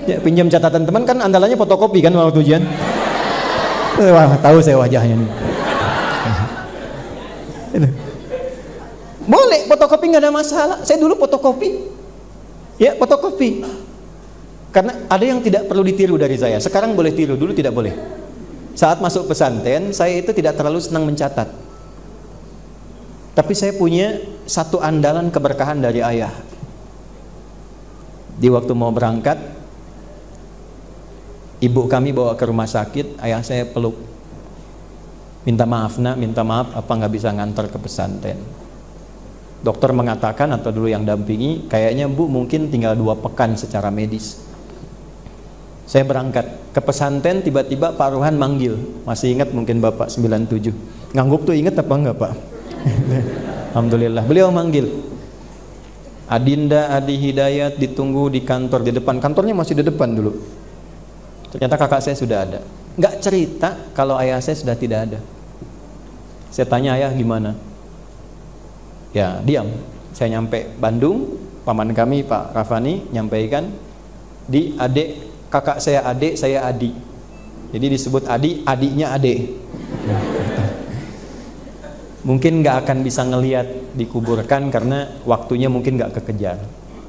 Ya, pinjam catatan teman kan andalannya fotokopi kan waktu ujian. Wah tahu saya wajahnya nih. Boleh fotokopi nggak ada masalah. Saya dulu fotokopi. Ya fotokopi. Karena ada yang tidak perlu ditiru dari saya. Sekarang boleh tiru, dulu tidak boleh. Saat masuk pesantren, saya itu tidak terlalu senang mencatat. Tapi saya punya satu andalan keberkahan dari ayah. Di waktu mau berangkat, ibu kami bawa ke rumah sakit, ayah saya peluk. Minta maaf nak, minta maaf apa nggak bisa ngantar ke pesantren. Dokter mengatakan, atau dulu yang dampingi, kayaknya bu mungkin tinggal 2 pekan secara medis. Saya berangkat ke pesantren, tiba-tiba Pak Ruhan manggil. Masih ingat mungkin Bapak 97. Ngangguk tuh ingat apa enggak Pak? Alhamdulillah, beliau manggil. Adinda Adi Hidayat ditunggu di kantor, di depan. Kantornya masih di depan dulu. Ternyata kakak saya sudah ada. Nggak cerita kalau ayah saya sudah tidak ada. Saya tanya ayah gimana? Ya diam. Saya nyampe Bandung, paman kami Pak Rafani nyampaikan, di adik kakak saya adik, saya Adi. Jadi disebut Adi, adiknya adik. Mungkin nggak akan bisa ngelihat dikuburkan karena waktunya mungkin nggak kekejar.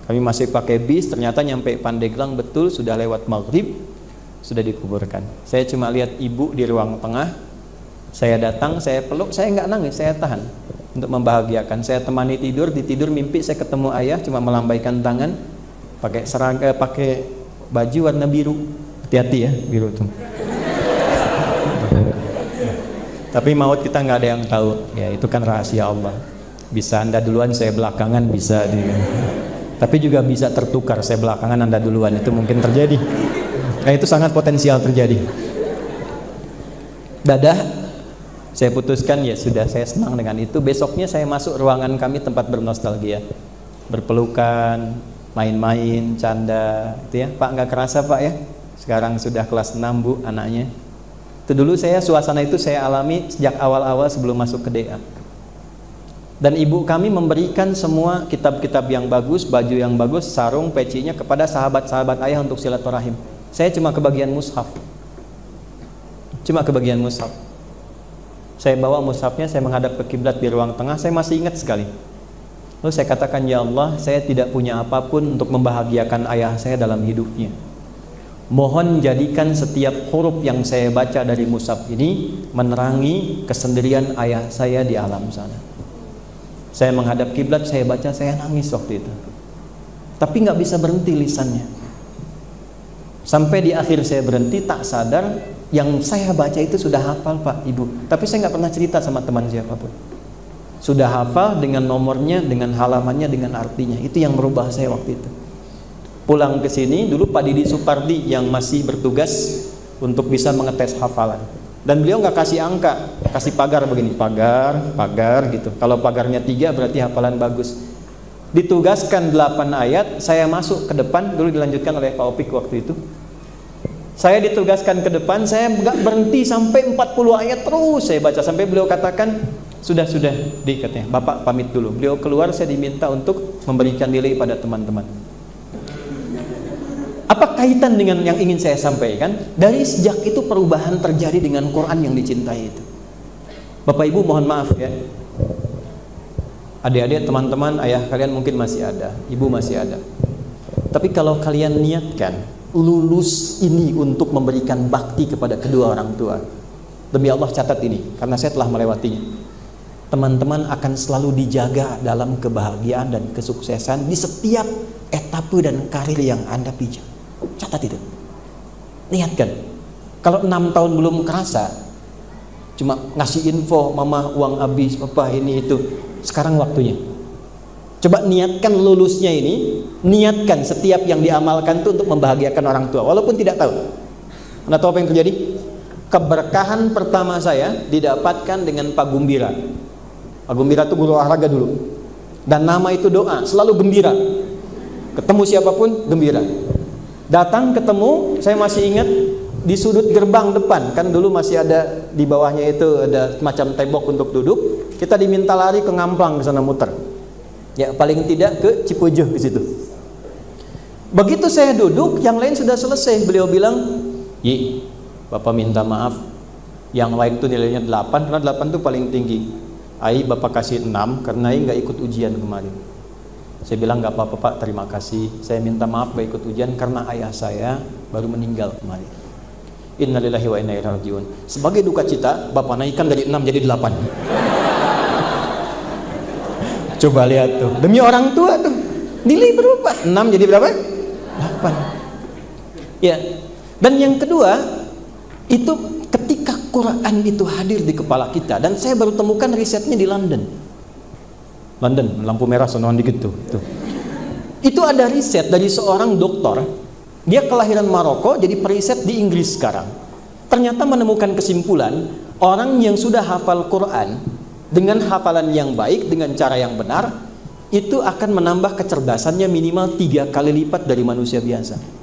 Kami masih pakai bis, ternyata nyampe Pandeglang betul sudah lewat maghrib, sudah dikuburkan. Saya cuma lihat ibu di ruang tengah. Saya datang, saya peluk, saya nggak nangis, saya tahan untuk membahagiakan. Saya temani tidur, di tidur mimpi saya ketemu ayah, cuma melambaikan tangan, pakai seragam, pakai baju warna biru. Hati-hati ya, biru tuh. Tapi maut kita nggak ada yang tahu. Ya itu kan rahasia Allah. Bisa Anda duluan, saya belakangan, bisa. Tapi juga bisa tertukar, saya belakangan, Anda duluan. Itu mungkin terjadi. Nah itu sangat potensial terjadi. Dadah, saya putuskan ya sudah, saya senang dengan itu. Besoknya saya masuk ruangan kami tempat bernostalgia, berpelukan, main-main, canda, itu ya. Pak nggak kerasa Pak ya, sekarang sudah kelas 6 Bu anaknya. Itu dulu suasana itu saya alami sejak awal-awal sebelum masuk ke DA. Dan ibu kami memberikan semua kitab-kitab yang bagus, baju yang bagus, sarung, pecinya kepada sahabat-sahabat ayah untuk silaturahim. Saya cuma kebagian mushaf. Cuma kebagian mushaf. Saya bawa mushafnya, saya menghadap ke kiblat di ruang tengah, saya masih ingat sekali. Lalu saya katakan, ya Allah, saya tidak punya apapun untuk membahagiakan ayah saya dalam hidupnya. Mohon jadikan setiap huruf yang saya baca dari mushaf ini menerangi kesendirian ayah saya di alam sana. Saya menghadap kiblat, saya baca, saya nangis waktu itu. Tapi nggak bisa berhenti lisannya. Sampai di akhir saya berhenti, tak sadar yang saya baca itu sudah hafal Pak, Ibu. Tapi saya nggak pernah cerita sama teman siapapun. Sudah hafal dengan nomornya, dengan halamannya, dengan artinya. Itu yang merubah saya waktu itu. Pulang ke sini, dulu Pak Didi Supardi yang masih bertugas untuk bisa mengetes hafalan. Dan beliau nggak kasih angka, kasih pagar begini, pagar gitu. Kalau pagarnya 3 berarti hafalan bagus. Ditugaskan 8 ayat, saya masuk ke depan, dulu dilanjutkan oleh Pak Opik waktu itu. Saya ditugaskan ke depan, saya nggak berhenti sampai 40 ayat terus saya baca sampai beliau katakan sudah katanya, Bapak pamit dulu. Beliau keluar, saya diminta untuk memberikan nilai pada teman-teman. Apa kaitan dengan yang ingin saya sampaikan? Dari sejak itu perubahan terjadi dengan Quran yang dicintai itu. Bapak Ibu mohon maaf ya. Adik-adik, teman-teman, ayah kalian mungkin masih ada, ibu masih ada. Tapi kalau kalian niatkan lulus ini untuk memberikan bakti kepada kedua orang tua, demi Allah catat ini, karena saya telah melewatinya. Teman-teman akan selalu dijaga dalam kebahagiaan dan kesuksesan di setiap etape dan karir yang Anda pijak. Catat itu. Niatkan. Kalau 6 tahun belum kerasa, cuma ngasih info, mama uang habis, papa ini itu. Sekarang waktunya. Coba niatkan lulusnya ini, niatkan setiap yang diamalkan itu untuk membahagiakan orang tua, walaupun tidak tahu. Anda tahu apa yang terjadi? Keberkahan pertama saya didapatkan dengan Pak Gumbira. Pak Gumbira itu guru olahraga dulu. Dan nama itu doa, selalu gembira. Ketemu siapapun, gembira. Datang ketemu, saya masih ingat di sudut gerbang depan, kan dulu masih ada di bawahnya itu ada semacam tembok untuk duduk. Kita diminta lari ke Ngamplang ke sana muter. Ya paling tidak ke Cipujuh ke situ. Begitu saya duduk, yang lain sudah selesai. Beliau bilang, "Yi, Bapak minta maaf. Yang lain itu nilainya 8, karena 8 itu paling tinggi. Ai Bapak kasih 6 karena Ai nggak ikut ujian kemarin." Saya bilang nggak apa-apa Pak, terima kasih. Saya minta maaf Pak ikut ujian karena ayah saya baru meninggal kemarin. Innalillahi wa inna ilaihi rajiun. Sebagai duka cita, Bapak naikkan dari 6 jadi 8. Coba lihat tuh, demi orang tua tuh nilai berubah, 6 jadi berapa? 8. Ya. Dan yang kedua, itu ketika Quran itu hadir di kepala kita, dan saya baru temukan risetnya di London, lampu merah sonoan dikit tuh. Itu ada riset dari seorang dokter, dia kelahiran Maroko, jadi periset di Inggris sekarang. Ternyata menemukan kesimpulan, orang yang sudah hafal Quran dengan hafalan yang baik, dengan cara yang benar, itu akan menambah kecerdasannya minimal 3 kali lipat dari manusia biasa.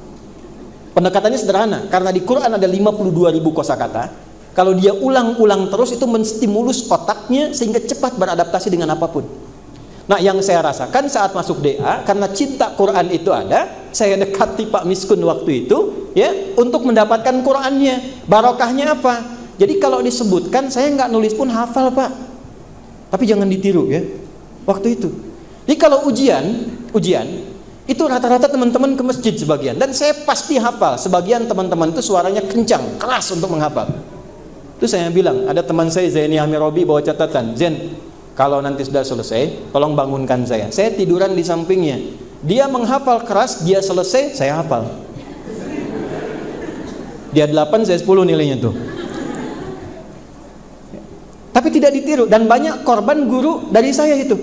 Pendekatannya sederhana, karena di Quran ada 52.000 kosakata. Kalau dia ulang-ulang terus, itu menstimulus otaknya sehingga cepat beradaptasi dengan apapun. Nah, yang saya rasakan saat masuk DA, karena cinta Quran itu ada, saya dekati Pak Miskun waktu itu, ya, untuk mendapatkan Qurannya. Barokahnya apa? Jadi kalau disebutkan, saya nggak nulis pun hafal Pak. Tapi jangan ditiru ya, waktu itu. Jadi kalau ujian itu rata-rata teman-teman ke masjid sebagian, dan saya pasti hafal. Sebagian teman-teman itu suaranya kencang, keras untuk menghafal. Itu saya bilang, ada teman saya Zaini Amirobi bawa catatan, Zen, kalau nanti sudah selesai, tolong bangunkan saya. Saya tiduran di sampingnya. Dia menghafal keras, dia selesai, saya hafal. Dia 8, saya 10 nilainya tuh. Tapi tidak ditiru, dan banyak korban guru dari saya itu.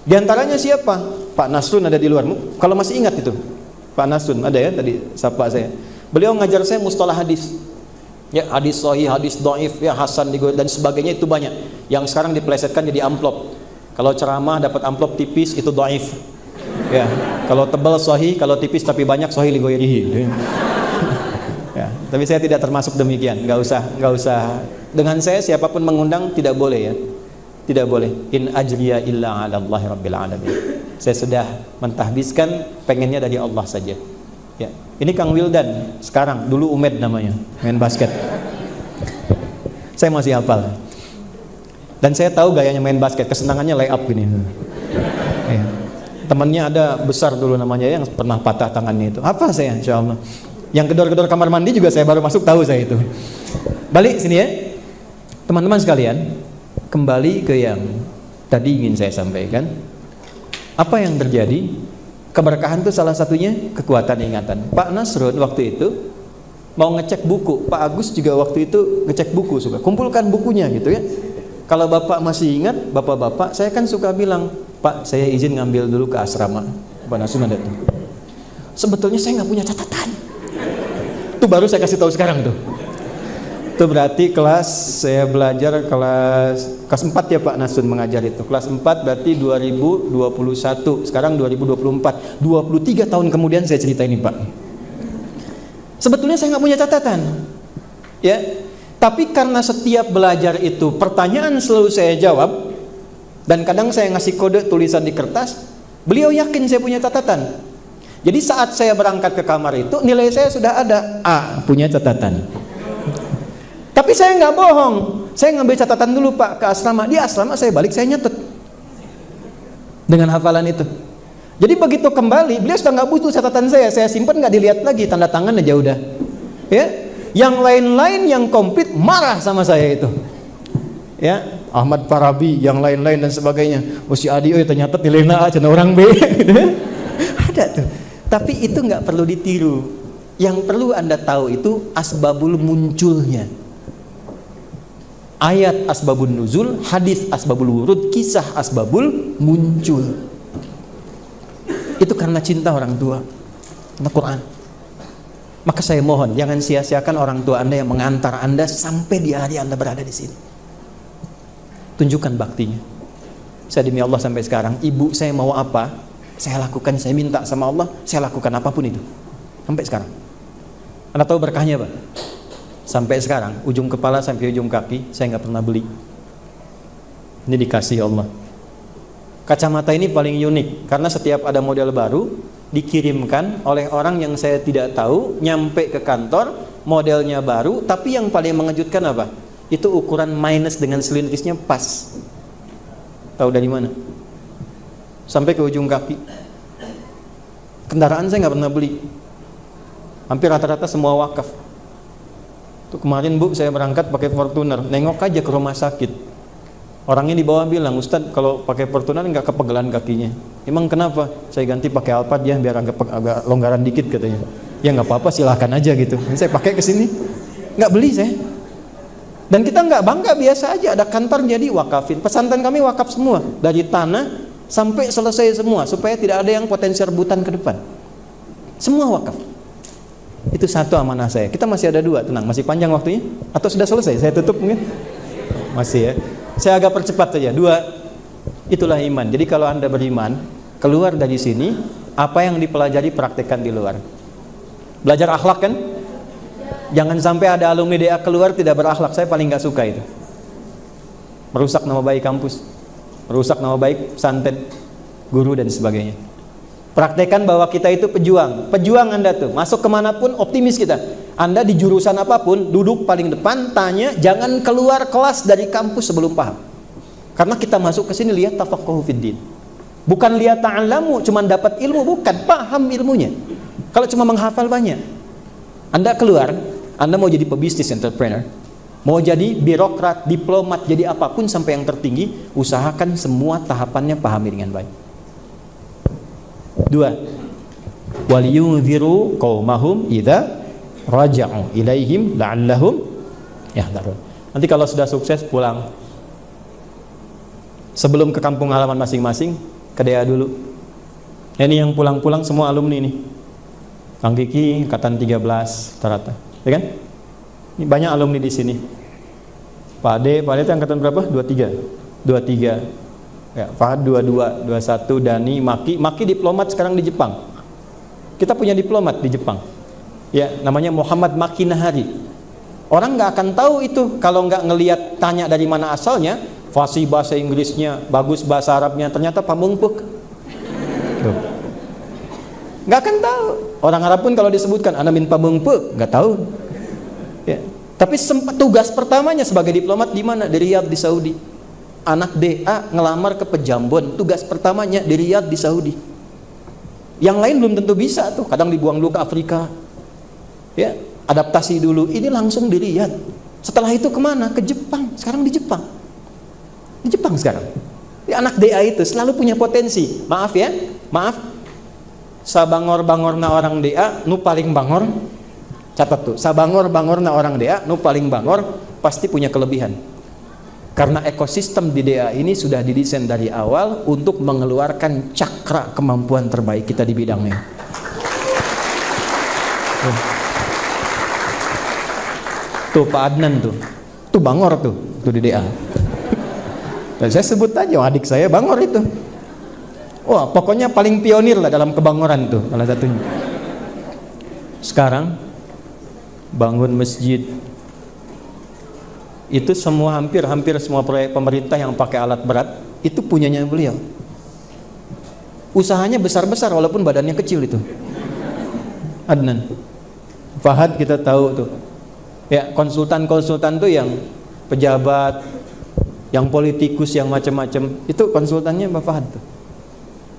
Di antaranya siapa? Pak Nasrun ada di luar. Kalau masih ingat itu, Pak Nasrun ada ya, tadi sapa saya. Beliau ngajar saya mustalah hadis. Ya, hadis sahih, hadis dhaif, ya hasan dan sebagainya, itu banyak. Yang sekarang diplesetkan jadi amplop. Kalau ceramah dapat amplop tipis itu dhaif. Ya, kalau tebal sahih, kalau tipis tapi banyak sahih li ghairihi. Ya, tapi saya tidak termasuk demikian. Enggak usah. Dengan saya siapapun mengundang tidak boleh ya. Tidak boleh. In ajriya illa 'ala Allahi rabbil alamin. Saya sudah mentahbiskan, pengennya dari Allah saja. Ya. Ini Kang Wildan sekarang, dulu Umed namanya, main basket. Saya masih hafal. Dan saya tahu gayanya main basket, kesenangannya lay up gini. Ya. Temannya ada besar dulu namanya yang pernah patah tangannya itu. Apa saya insyaallah. Yang gedor-gedor kamar mandi juga saya baru masuk tahu saya itu. Balik sini ya. Teman-teman sekalian, kembali ke yang tadi ingin saya sampaikan. Apa yang terjadi? Keberkahan itu salah satunya kekuatan ingatan. Pak Nasrun waktu itu mau ngecek buku, Pak Agus juga waktu itu ngecek buku, suka kumpulkan bukunya gitu ya. Kalau Bapak masih ingat, Bapak-bapak, saya kan suka bilang, Pak, saya izin ngambil dulu ke asrama. Pak Nasrun ada tuh. Sebetulnya saya nggak punya catatan. Itu baru saya kasih tahu sekarang tuh. Itu berarti saya belajar kelas 4 ya Pak Nasrun mengajar itu. Kelas 4 berarti 2021, sekarang 2024. 23 tahun kemudian saya cerita ini Pak. Sebetulnya saya nggak punya catatan. Ya. Tapi karena setiap belajar itu pertanyaan selalu saya jawab, dan kadang saya ngasih kode tulisan di kertas, beliau yakin saya punya catatan. Jadi saat saya berangkat ke kamar itu, nilai saya sudah ada A, punya catatan. Tapi saya nggak bohong, saya ngambil catatan dulu Pak ke asrama. Di asrama saya balik, saya nyatet dengan hafalan itu. Jadi begitu kembali, beliau sudah nggak butuh catatan saya simpan, nggak dilihat lagi, tanda tangan aja udah. Ya, yang lain-lain yang komplit marah sama saya itu. Ya, Ahmad Farabi, yang lain-lain dan sebagainya. Oh si Adi, ternyata nilainya A, cina orang B. Ada tuh. Tapi itu nggak perlu ditiru. Yang perlu Anda tahu itu asbabul munculnya. Ayat asbabun nuzul, hadis asbabul wurud, kisah asbabul muncul. Itu karena cinta orang tua, karena Quran. Maka saya mohon jangan sia-siakan orang tua Anda yang mengantar Anda sampai di hari Anda berada di sini. Tunjukkan baktinya. Saya demi Allah sampai sekarang, ibu saya mau apa, saya lakukan. Saya minta sama Allah, saya lakukan apapun itu. Sampai sekarang. Anda tahu berkahnya Pak? Sampai sekarang, ujung kepala sampai ujung kaki, saya nggak pernah beli. Ini dikasih Allah. Kacamata ini paling unik, karena setiap ada model baru, dikirimkan oleh orang yang saya tidak tahu, nyampe ke kantor, modelnya baru, tapi yang paling mengejutkan apa? Itu ukuran minus dengan silinderisnya pas. Tahu dari mana? sampai ke ujung kaki. Kendaraan saya nggak pernah beli, hampir rata-rata semua wakaf. Tuh kemarin Bu, saya berangkat pakai Fortuner, nengok aja ke rumah sakit. Orangnya di bawah bilang, Ustadz kalau pakai Fortuner nggak kepegelan kakinya. Emang kenapa? Saya ganti pakai Alphard ya, biar agak longgaran dikit katanya. Ya nggak apa-apa, silahkan aja gitu. Saya pakai ke sini, nggak beli saya. Dan kita nggak bangga, biasa aja. Ada kantor jadi wakafin. Pesantren kami wakaf semua, dari tanah sampai selesai semua, supaya tidak ada yang potensi rebutan ke depan. Semua wakaf. Itu satu amanah saya. Kita masih ada dua, tenang, masih panjang waktunya. Atau sudah selesai? Saya tutup mungkin. Masih ya. Saya agak percepat saja. Dua, itulah iman. Jadi kalau Anda beriman, keluar dari sini, apa yang dipelajari praktekkan di luar. Belajar akhlak kan? Jangan sampai ada alumni DA keluar tidak berakhlak. Saya paling nggak suka itu. Merusak nama baik kampus, merusak nama baik pesantren, guru dan sebagainya. Praktekkan bahwa kita itu pejuang. Pejuang Anda tuh, masuk kemanapun optimis kita. Anda di jurusan apapun, duduk paling depan, tanya, jangan keluar kelas dari kampus sebelum paham. Karena kita masuk ke sini lihat tafaqquhu fiddin. Bukan lihat ta'allamu, cuma dapat ilmu, bukan, paham ilmunya. Kalau cuma menghafal banyak. Anda keluar, Anda mau jadi pebisnis entrepreneur, mau jadi birokrat, diplomat, jadi apapun sampai yang tertinggi, usahakan semua tahapannya pahami dengan baik. Dua, waliyunziru qaumahum idza raja'u ilaihim la'allahum yahdharun. Nanti kalau sudah sukses pulang, sebelum ke kampung halaman masing-masing, ke DA dulu. Ini yang pulang-pulang semua alumni nih. Kang Kiki angkatan 13 rata-rata, ya kan? Ini banyak alumni di sini. Pak Ade itu angkatan berapa? 23. Ya, Fahad 22, 21, Dani, Maki diplomat sekarang di Jepang. Kita punya diplomat di Jepang. Ya, namanya Muhammad Maki Nahari. Orang nggak akan tahu itu kalau nggak ngelihat, tanya dari mana asalnya. Fasih bahasa Inggrisnya, bagus bahasa Arabnya, ternyata pamungpuk. Nggak akan tahu. Orang Arab pun kalau disebutkan ana min pamungpuk, nggak tahu. Ya. Tapi tugas pertamanya sebagai diplomat di mana? Di Riyadh di Saudi. Anak DA ngelamar ke Pejambon, tugas pertamanya di Riyadh di Saudi. Yang lain belum tentu bisa tuh, kadang dibuang dulu ke Afrika. Ya, adaptasi dulu. Ini langsung di Riyadh. Setelah itu kemana? Ke Jepang. Sekarang di Jepang. Di Jepang sekarang. Ya, anak DA itu selalu punya potensi. Maaf ya, maaf. Sabangor-bangorna orang DA, nu paling bangor. Catat tuh, sabangor-bangorna orang DA, nu paling bangor, pasti punya kelebihan. Karena ekosistem di DA ini sudah didesain dari awal untuk mengeluarkan cakra kemampuan terbaik kita di bidangnya. Tuh Pak Adnan tuh bangor tuh di DA. Dan saya sebut aja adik saya bangor itu. Wah, pokoknya paling pionir lah dalam kebangoran tuh salah satunya. Sekarang bangun masjid itu hampir semua proyek pemerintah yang pakai alat berat itu punyanya beliau. Usahanya besar-besar walaupun badannya kecil itu. Adnan. Fahad kita tahu tuh. Ya, konsultan-konsultan tuh yang pejabat, yang politikus, yang macam-macam, itu konsultannya Mbak Fahad tuh.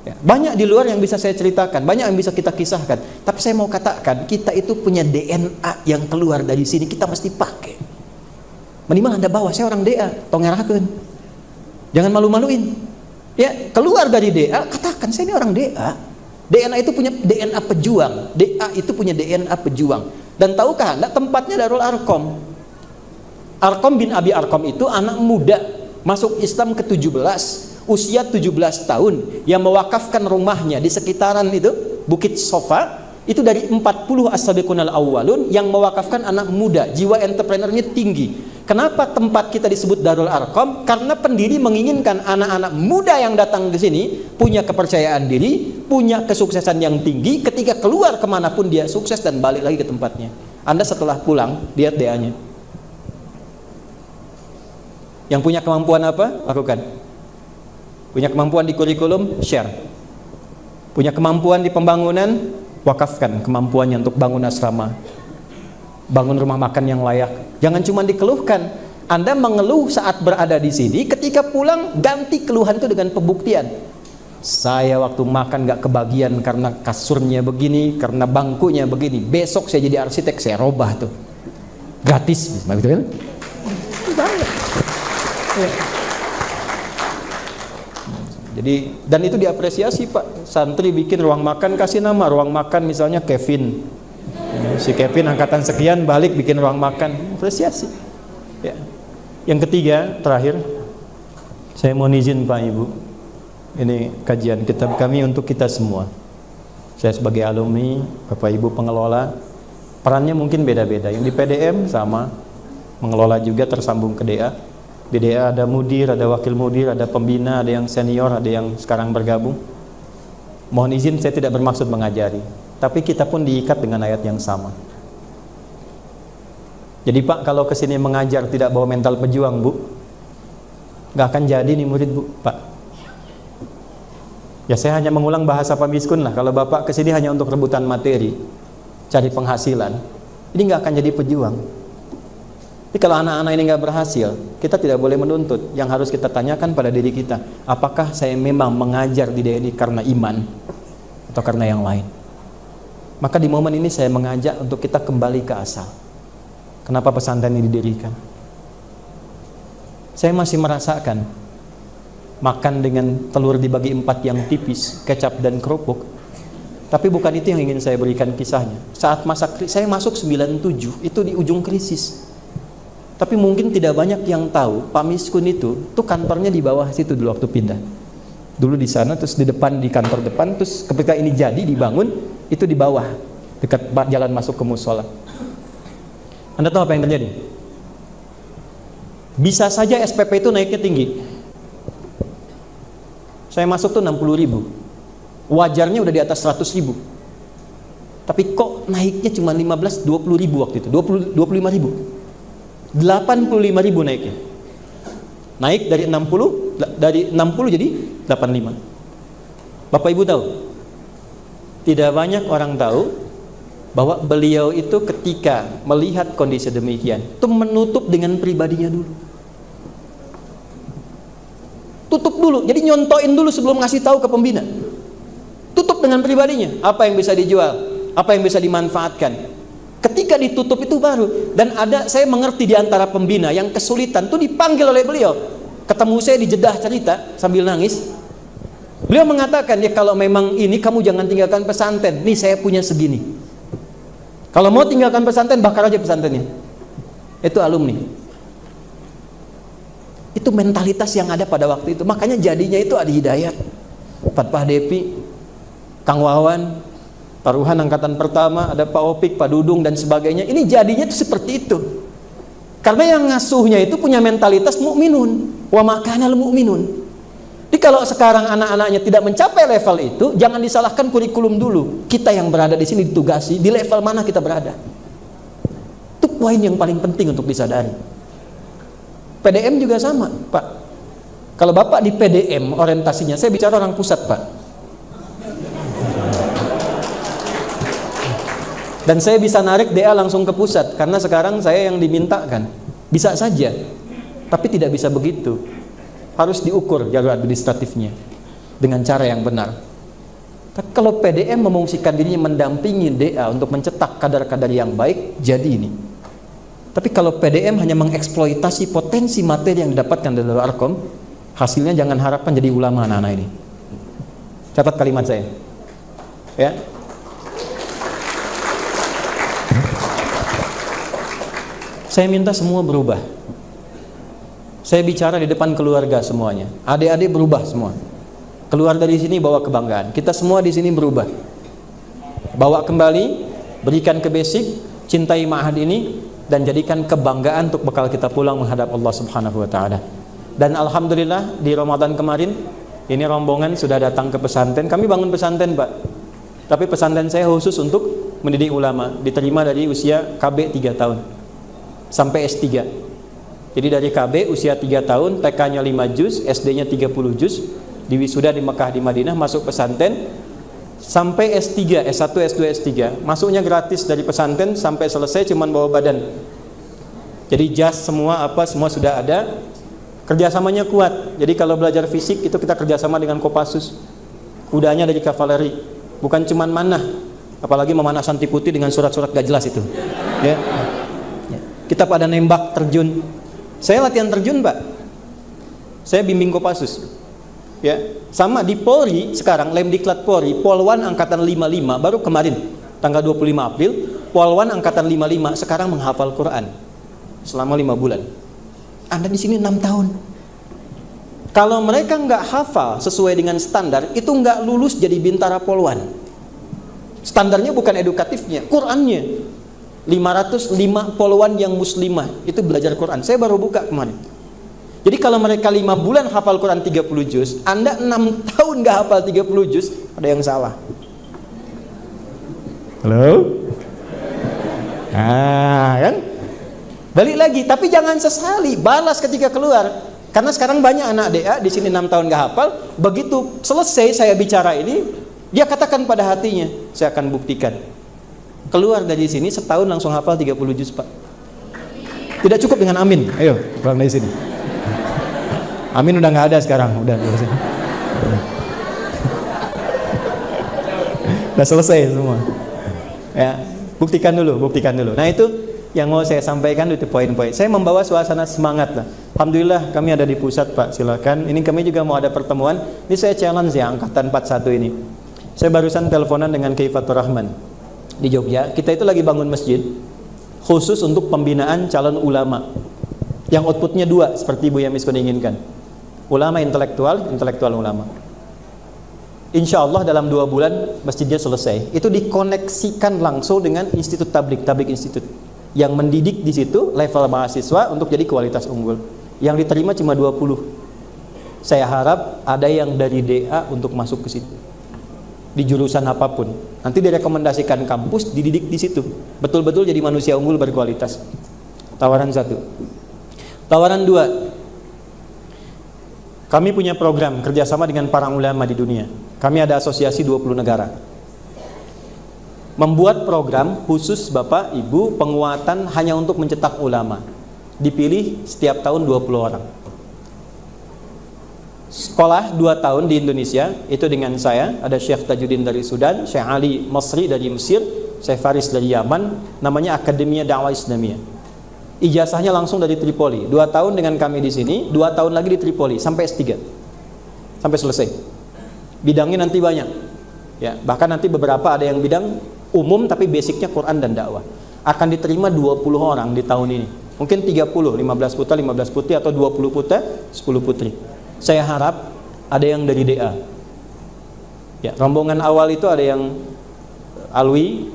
Ya, banyak di luar yang bisa saya ceritakan, banyak yang bisa kita kisahkan. Tapi saya mau katakan, kita itu punya DNA yang keluar dari sini, kita mesti pakai. Minimal Anda bawa, saya orang DA, tongerakeun. Jangan malu-maluin. Ya, keluar dari DA, katakan saya ini orang DA. DNA itu punya DNA pejuang. DA itu punya DNA pejuang. Dan tahukah Anda tempatnya Darul Arqam? Arqam bin Abi Arqam itu anak muda, masuk Islam ke-17. Usia 17 tahun yang mewakafkan rumahnya di sekitaran itu Bukit Sofa itu dari 40 as-sabiqunal awwalun yang mewakafkan anak muda, jiwa entrepreneurnya tinggi. Kenapa tempat kita disebut Darul Arqam? Karena pendiri menginginkan anak-anak muda yang datang ke sini punya kepercayaan diri, punya kesuksesan yang tinggi, ketika keluar kemanapun dia sukses dan balik lagi ke tempatnya. Anda setelah pulang lihat DA-nya. Yang punya kemampuan apa? Lakukan. Punya kemampuan di kurikulum, share. Punya kemampuan di pembangunan, wakafkan kemampuannya untuk bangun asrama, bangun rumah makan yang layak. Jangan cuma dikeluhkan. Anda mengeluh saat berada di sini, ketika pulang ganti keluhan itu dengan pembuktian. saya waktu makan gak kebagian karena kasurnya begini, karena bangkunya begini. Besok saya jadi arsitek, saya robah tuh. Gratis, begitu kan? Ya. Jadi, dan itu diapresiasi Pak. Santri bikin ruang makan, kasih nama ruang makan misalnya Kevin. Si Kevin angkatan sekian balik bikin ruang makan, apresiasi. Ya. Yang ketiga, terakhir, saya mohon izin Pak Ibu. Ini kajian kitab kami untuk kita semua. Saya sebagai alumni, Bapak Ibu pengelola, perannya mungkin beda-beda. Yang di PDM sama, mengelola juga tersambung ke DA. Di DA ada mudir, ada wakil mudir, ada pembina, ada yang senior, ada yang sekarang bergabung. Mohon izin, saya tidak bermaksud mengajari, tapi kita pun diikat dengan ayat yang sama. Jadi Pak, kalau kesini mengajar tidak bawa mental pejuang Bu, gak akan jadi nih murid Bu, Pak. Ya saya hanya mengulang bahasa Pak Miskun lah. Kalau Bapak kesini hanya untuk rebutan materi, cari penghasilan, ini nggak akan jadi pejuang. Jadi kalau anak-anak ini nggak berhasil, kita tidak boleh menuntut. Yang harus kita tanyakan pada diri kita, apakah saya memang mengajar di DNI karena iman atau karena yang lain? Maka di momen ini saya mengajak untuk kita kembali ke asal. Kenapa pesantren ini didirikan? Saya masih merasakan makan dengan telur dibagi 4 yang tipis, kecap dan kerupuk. Tapi bukan itu yang ingin saya berikan kisahnya. Saat masa saya masuk 97, itu di ujung krisis. Tapi mungkin tidak banyak yang tahu, Pak Miskun itu kantornya di bawah situ dulu waktu pindah. Dulu di sana, terus di depan, di kantor depan, terus ketika ini jadi dibangun, itu di bawah, dekat jalan masuk ke musola. Anda tahu apa yang terjadi? Bisa saja SPP itu naiknya tinggi. Saya masuk tuh 60.000, wajarnya udah di atas 100.000, tapi kok naiknya cuma 15-20.000 waktu itu, 25.000, 85.000 naiknya, naik dari 60 jadi 85. Bapak Ibu tahu, tidak banyak orang tahu bahwa beliau itu ketika melihat kondisi demikian, itu menutup dengan pribadinya dulu. Tutup dulu, jadi nyontoin dulu sebelum ngasih tahu ke pembina. Tutup dengan pribadinya, apa yang bisa dijual, apa yang bisa dimanfaatkan. Ketika ditutup itu baru. Dan ada, saya mengerti di antara pembina yang kesulitan tuh dipanggil oleh beliau. Ketemu saya di Jeddah cerita sambil nangis. Beliau mengatakan, ya kalau memang ini kamu jangan tinggalkan pesantren. Nih saya punya segini. Kalau mau tinggalkan pesantren, bakar aja pesantrennya. Itu alumni. Itu mentalitas yang ada pada waktu itu. Makanya jadinya itu Adi Hidayat, Pak Depi, Kang Wawan, taruhan angkatan pertama, ada Pak Opik, Pak Dudung dan sebagainya. Ini jadinya itu seperti itu. Karena yang ngasuhnya itu punya mentalitas mukminun, wa makanal mukminun. Jadi kalau sekarang anak-anaknya tidak mencapai level itu, jangan disalahkan kurikulum dulu. Kita yang berada di sini ditugasi, di level mana kita berada. Itu poin yang paling penting untuk disadari. PDM juga sama, Pak. Kalau Bapak di PDM orientasinya, saya bicara orang pusat, Pak. Dan saya bisa narik DA langsung ke pusat, karena sekarang saya yang dimintakan. Bisa saja, tapi tidak bisa begitu. Harus diukur jalur administratifnya dengan cara yang benar. Tapi kalau PDM memungsikan dirinya mendampingi DA untuk mencetak kadar-kadar yang baik, jadi ini. Tapi kalau PDM hanya mengeksploitasi potensi materi yang didapatkan dari Arkom, hasilnya jangan harapkan jadi ulama anak-anak ini. Catat kalimat saya. Ya. Saya minta semua berubah. Saya bicara di depan keluarga semuanya. Adik-adik berubah semua. Keluar dari sini bawa kebanggaan. Kita semua di sini berubah. Bawa kembali, berikan ke basic, cintai ma'had ini, dan jadikan kebanggaan untuk bekal kita pulang menghadap Allah Subhanahu wa taala. Dan alhamdulillah di Ramadan kemarin ini rombongan sudah datang ke pesantren. Kami bangun pesantren, Pak. Tapi pesantren saya khusus untuk mendidik ulama, diterima dari usia KB 3 tahun sampai S3. Jadi dari KB usia 3 tahun, TK-nya 5 juz, SD-nya 30 juz, diwisuda di Mekah di Madinah, masuk pesantren sampai S3, S1, S2, S3. Masuknya gratis dari pesantren sampai selesai cuman bawa badan. Jadi jas semua apa semua sudah ada. Kerjasamanya kuat. Jadi kalau belajar fisik itu kita kerjasama dengan Kopassus. kudanya dari kavaleri, bukan cuman manah, apalagi memanah Santi Putih dengan surat-surat gak jelas itu. Ya. Kita pada nembak terjun. Saya latihan terjun, Pak. Saya bimbing Kopassus. Ya, sama di Polri sekarang, Lemdiklat Polri, Polwan angkatan 55 baru kemarin tanggal 25 April, Polwan angkatan 55 sekarang menghafal Quran selama 5 bulan. Anda di sini 6 tahun. Kalau mereka nggak hafal sesuai dengan standar, itu nggak lulus jadi bintara Polwan. Standarnya bukan edukatifnya, Qurannya. 505 Polwan yang muslimah itu belajar Quran. Saya baru buka kemarin. Jadi kalau mereka 5 bulan hafal Quran 30 juz, Anda 6 tahun nggak hafal 30 juz, ada yang salah. Halo? Kan? Balik lagi, tapi jangan sesali, balas ketika keluar. Karena sekarang banyak anak DA di sini 6 tahun nggak hafal, begitu selesai saya bicara ini, dia katakan pada hatinya, saya akan buktikan. Keluar dari sini setahun langsung hafal 30 juz, Pak. Tidak cukup dengan amin. Ayo, pulang dari sini. Amin udah nggak ada sekarang, udah selesai semua. Ya, buktikan dulu. Nah itu yang mau saya sampaikan itu poin-poin. Saya membawa suasana semangat lah. Alhamdulillah kami ada di pusat, Pak. Silakan. Ini kami juga mau ada pertemuan. Ini saya challenge ya angkatan 41 ini. Saya barusan teleponan dengan Kiai Fatur Rahman di Jogja. Kita itu lagi bangun masjid khusus untuk pembinaan calon ulama. Yang outputnya 2 seperti Bu Yamiskun inginkan. Ulama intelektual ulama. Insya Allah dalam 2 bulan masjidnya selesai. Itu dikoneksikan langsung dengan Institut Tablik Institut yang mendidik di situ level mahasiswa untuk jadi kualitas unggul. Yang diterima cuma 20. Saya harap ada yang dari DA untuk masuk ke situ. Di jurusan apapun. Nanti direkomendasikan kampus dididik di situ. Betul-betul jadi manusia unggul berkualitas. Tawaran 1. Tawaran 2. Kami punya program kerjasama dengan para ulama di dunia. Kami ada asosiasi 20 negara. Membuat program khusus Bapak, Ibu, penguatan hanya untuk mencetak ulama. Dipilih setiap tahun 20 orang. Sekolah 2 tahun di Indonesia, itu dengan saya, ada Syekh Tajuddin dari Sudan, Syekh Ali Masri dari Mesir, Syekh Faris dari Yaman, namanya Akademia Dakwah Islamiyah. Ijazahnya langsung dari Tripoli. 2 tahun dengan kami di sini, 2 tahun lagi di Tripoli sampai S3. Sampai selesai. Bidangnya nanti banyak. Ya, bahkan nanti beberapa ada yang bidang umum tapi basicnya Quran dan dakwah. Akan diterima 20 orang di tahun ini. Mungkin 30, 15 putri atau 20 putra, 10 putri. Saya harap ada yang dari DA. Ya, rombongan awal itu ada yang Alwi,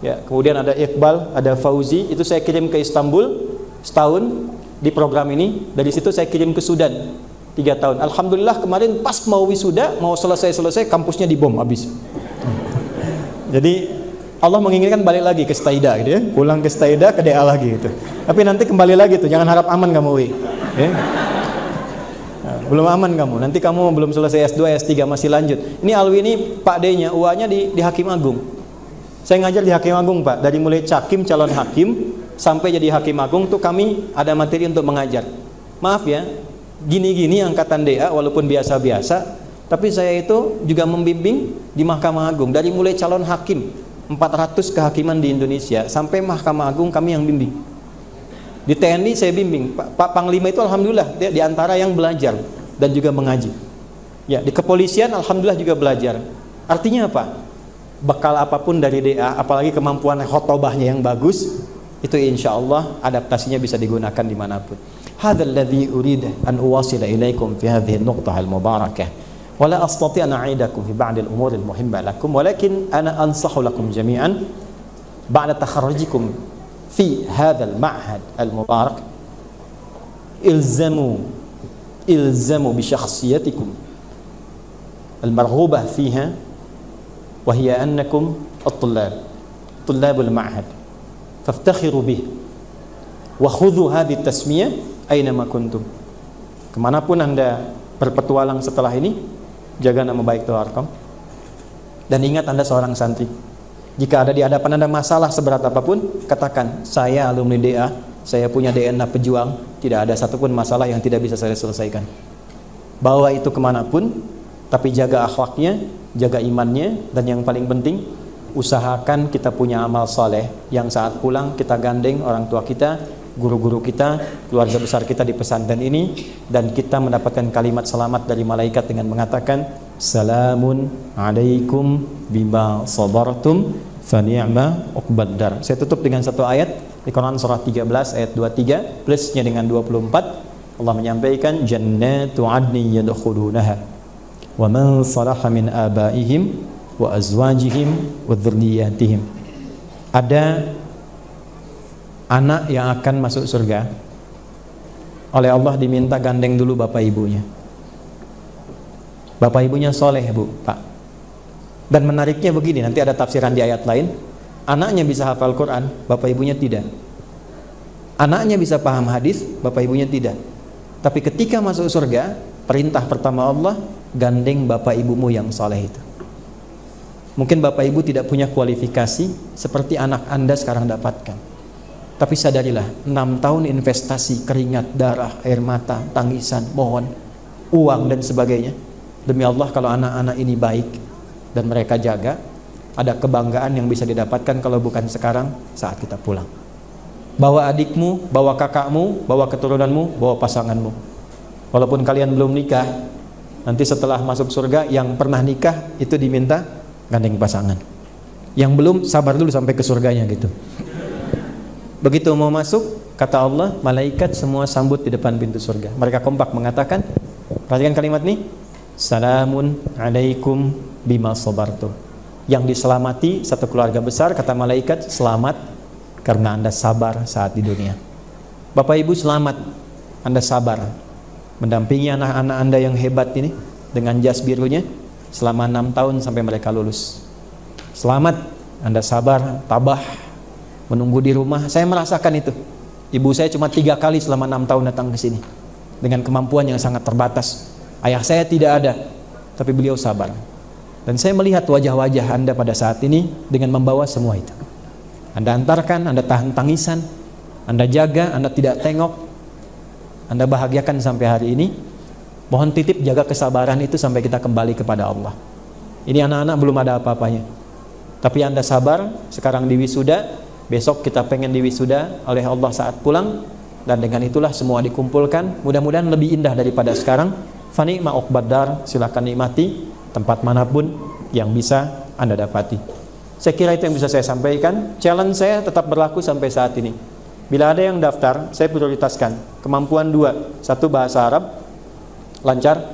ya, kemudian ada Iqbal, ada Fauzi, itu saya kirim ke Istanbul setahun di program ini. Dari situ saya kirim ke Sudan 3 tahun. Alhamdulillah kemarin pas mau wisuda, mau selesai kampusnya dibom habis. Jadi Allah menginginkan balik lagi ke Staida gitu ya, pulang ke Staida ke DA lagi gitu. Tapi nanti kembali lagi tuh, jangan harap aman kamu UI. Ya. Nah, belum aman kamu, nanti kamu belum selesai S2, S3 masih lanjut. Ini Alwi ini Pak D-nya, UA-nya di Hakim Agung. Saya ngajar di Hakim Agung, Pak, dari mulai cakim calon hakim sampai jadi Hakim Agung tuh kami ada materi untuk mengajar. Maaf ya, gini-gini angkatan DA walaupun biasa-biasa, tapi saya itu juga membimbing di Mahkamah Agung dari mulai calon hakim 400 kehakiman di Indonesia sampai Mahkamah Agung kami yang bimbing. Di TNI saya bimbing, Pak Panglima itu alhamdulillah dia di antara yang belajar dan juga mengaji. Ya, di kepolisian alhamdulillah juga belajar. Artinya apa? Bekal apapun dari DA, apalagi kemampuan khotobahnya yang bagus, itu insya Allah adaptasinya bisa digunakan dimanapun. Hadzal ladzi urid an uwasila ilaikum fi hadhihi an-nuqtah al-mubarakah. Wala astati' an a'idakum fi ba'd al-umur al-muhimma lakum, walakin ana ansahu lakum jami'an ba'da takharrujikum fi hadha al-ma'had al-mubarak ilzamu bi shakhsiyatikum al-marghubah fiha wa hiya annakum at-tullab al-ma'had faftakhiru bih wa khudhu hadhihi at-tasmiyah aynama kuntum. Kemanapun Anda berpetualang setelah ini, jaga nama baik Tuharkom. Dan ingat Anda seorang santri. Jika ada di hadapan Anda masalah seberat apapun, katakan, saya alumni DA, saya punya DNA pejuang, tidak ada satupun masalah yang tidak bisa saya selesaikan. Bawa itu kemanapun, tapi jaga akhlaknya, jaga imannya, dan yang paling penting, usahakan kita punya amal soleh yang saat pulang kita gandeng orang tua kita, guru-guru kita, keluarga besar kita di pesantren ini, dan kita mendapatkan kalimat selamat dari malaikat dengan mengatakan salamun alaikum bima sabartum fa ni'ma uqbaddar. Saya tutup dengan satu ayat di Quran surah 13 ayat 23 plusnya dengan 24. Allah menyampaikan jannatu adni yadkhulunaha wa man salaha min abaihim wa azwajihim wa dzurriyyatihim. Ada anak yang akan masuk surga, oleh Allah diminta gandeng dulu bapak ibunya. Bapak ibunya soleh, Bu, Pak. Dan menariknya begini, nanti ada tafsiran di ayat lain, anaknya bisa hafal Quran, bapak ibunya tidak. Anaknya bisa paham hadis, bapak ibunya tidak. Tapi ketika masuk surga, perintah pertama Allah, gandeng bapak ibumu yang soleh itu. Mungkin bapak ibu tidak punya kualifikasi seperti anak Anda sekarang dapatkan. Tapi sadarilah, 6 tahun investasi, keringat, darah, air mata, tangisan, mohon, uang dan sebagainya. Demi Allah, kalau anak-anak ini baik dan mereka jaga, ada kebanggaan yang bisa didapatkan kalau bukan sekarang saat kita pulang. Bawa adikmu, bawa kakakmu, bawa keturunanmu, bawa pasanganmu. Walaupun kalian belum nikah, nanti setelah masuk surga yang pernah nikah itu diminta gandeng pasangan. Yang belum, sabar dulu sampai ke surganya gitu. Begitu mau masuk, kata Allah, malaikat semua sambut di depan pintu surga. Mereka kompak mengatakan, perhatikan kalimat ini, salamun alaikum bima sabartum. Yang diselamati satu keluarga besar, kata malaikat, selamat karena Anda sabar saat di dunia. Bapak Ibu selamat, Anda sabar mendampingi anak-anak Anda yang hebat ini dengan jas birunya selama 6 tahun sampai mereka lulus. Selamat, Anda sabar, tabah menunggu di rumah. Saya merasakan itu. Ibu saya cuma 3 kali selama 6 tahun datang ke sini dengan kemampuan yang sangat terbatas. Ayah saya tidak ada, tapi beliau sabar. Dan saya melihat wajah-wajah Anda pada saat ini dengan membawa semua itu. Anda antarkan, Anda tahan tangisan, Anda jaga, Anda tidak tengok, Anda bahagiakan sampai hari ini. Mohon titip jaga kesabaran itu sampai kita kembali kepada Allah. Ini anak-anak belum ada apa-apanya, tapi Anda sabar, sekarang di wisuda, besok kita pengen diwisuda oleh Allah saat pulang, dan dengan itulah semua dikumpulkan. Mudah-mudahan lebih indah daripada sekarang. Fani ma'uqbaddar, silakan nikmati tempat manapun yang bisa Anda dapati. Saya kira itu yang bisa saya sampaikan. Challenge saya tetap berlaku sampai saat ini. Bila ada yang daftar, saya prioritaskan kemampuan 2. 1 bahasa Arab lancar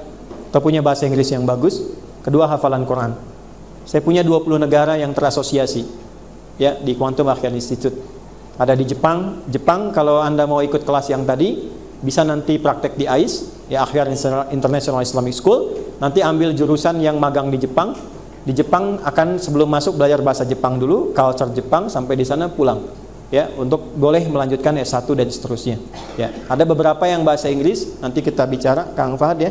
atau punya bahasa Inggris yang bagus. 2 hafalan Quran. Saya punya 20 negara yang terasosiasi ya di Quantum Akhir Institute. Ada di Jepang. Jepang kalau Anda mau ikut kelas yang tadi, bisa nanti praktek di AIS ya, Akhir International Islamic School. Nanti ambil jurusan yang magang di Jepang. Di Jepang akan sebelum masuk belajar bahasa Jepang dulu, culture Jepang, sampai di sana pulang ya, untuk boleh melanjutkan S1 dan seterusnya ya. Ada beberapa yang bahasa Inggris, nanti kita bicara Kang Fahad ya,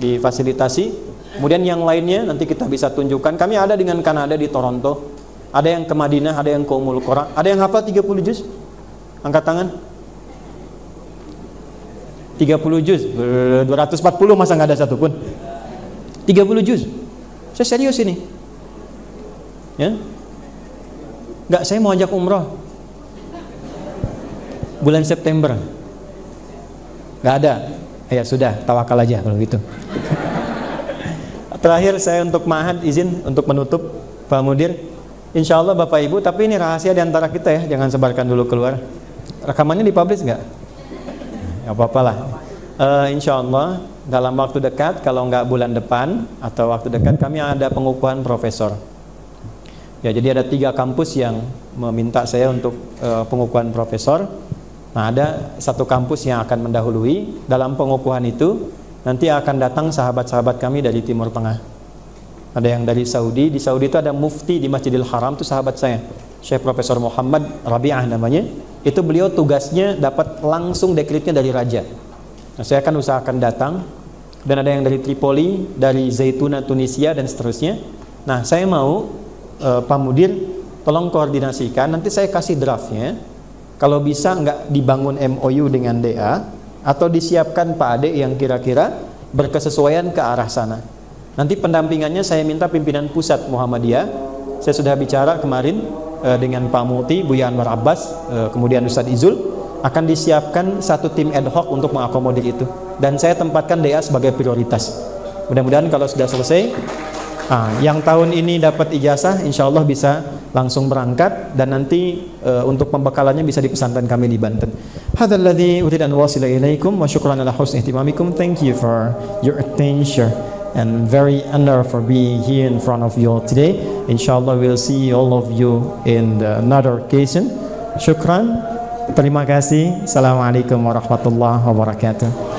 difasilitasi. Kemudian yang lainnya nanti kita bisa tunjukkan. Kami ada dengan Kanada di Toronto, ada yang ke Madinah, ada yang ke Ummul Qura. Ada yang hafal 30 juz? Angkat tangan. 30 juz, 240 masa nggak ada satupun? 30 juz. Saya serius ini ya. Nggak, saya mau ajak umroh bulan September. Nggak ada. Ya sudah, tawakal aja kalau gitu. Terakhir saya untuk Ma'had izin untuk menutup, Pak Mudir. Insya Allah Bapak Ibu, tapi ini rahasia di antara kita ya, jangan sebarkan dulu keluar. Rekamannya dipublish nggak? Ya apa-apalah. Insya Allah dalam waktu dekat, kalau nggak bulan depan atau waktu dekat, kami ada pengukuhan profesor. Ya, jadi ada 3 kampus yang meminta saya untuk pengukuhan profesor. Nah, ada 1 kampus yang akan mendahului. Dalam pengukuhan itu nanti akan datang sahabat-sahabat kami dari Timur Tengah. Ada yang dari Saudi. Di Saudi itu ada mufti di Masjidil Haram, itu sahabat saya, Syekh Profesor Muhammad Rabi'ah namanya. Itu beliau tugasnya dapat langsung dekretnya dari raja. Nah, saya akan usahakan datang. Dan ada yang dari Tripoli, dari Zaituna Tunisia dan seterusnya. Nah, saya mau Pak Mudir tolong koordinasikan, nanti saya kasih draftnya. Kalau bisa nggak dibangun MOU dengan DA, atau disiapkan Pak Ade yang kira-kira berkesesuaian ke arah sana. Nanti pendampingannya saya minta pimpinan pusat Muhammadiyah. Saya sudah bicara kemarin dengan Pak Muti, Buya Anwar Abbas, kemudian Ustadz Izul, akan disiapkan satu tim ad hoc untuk mengakomodir itu. Dan saya tempatkan DA sebagai prioritas. Mudah-mudahan kalau sudah selesai, yang tahun ini dapat ijazah, insya Allah bisa langsung berangkat, dan nanti untuk pembekalannya bisa di pesantren kami di Banten. Hadzal ladzi uridu an wasila ilaikum wa syukran ala husni ihtimamikum. Thank you for your attention and very honor for being here in front of you today. Inshallah we'll see all of you in another occasion. Syukran. Terima kasih. Assalamualaikum warahmatullahi wabarakatuh.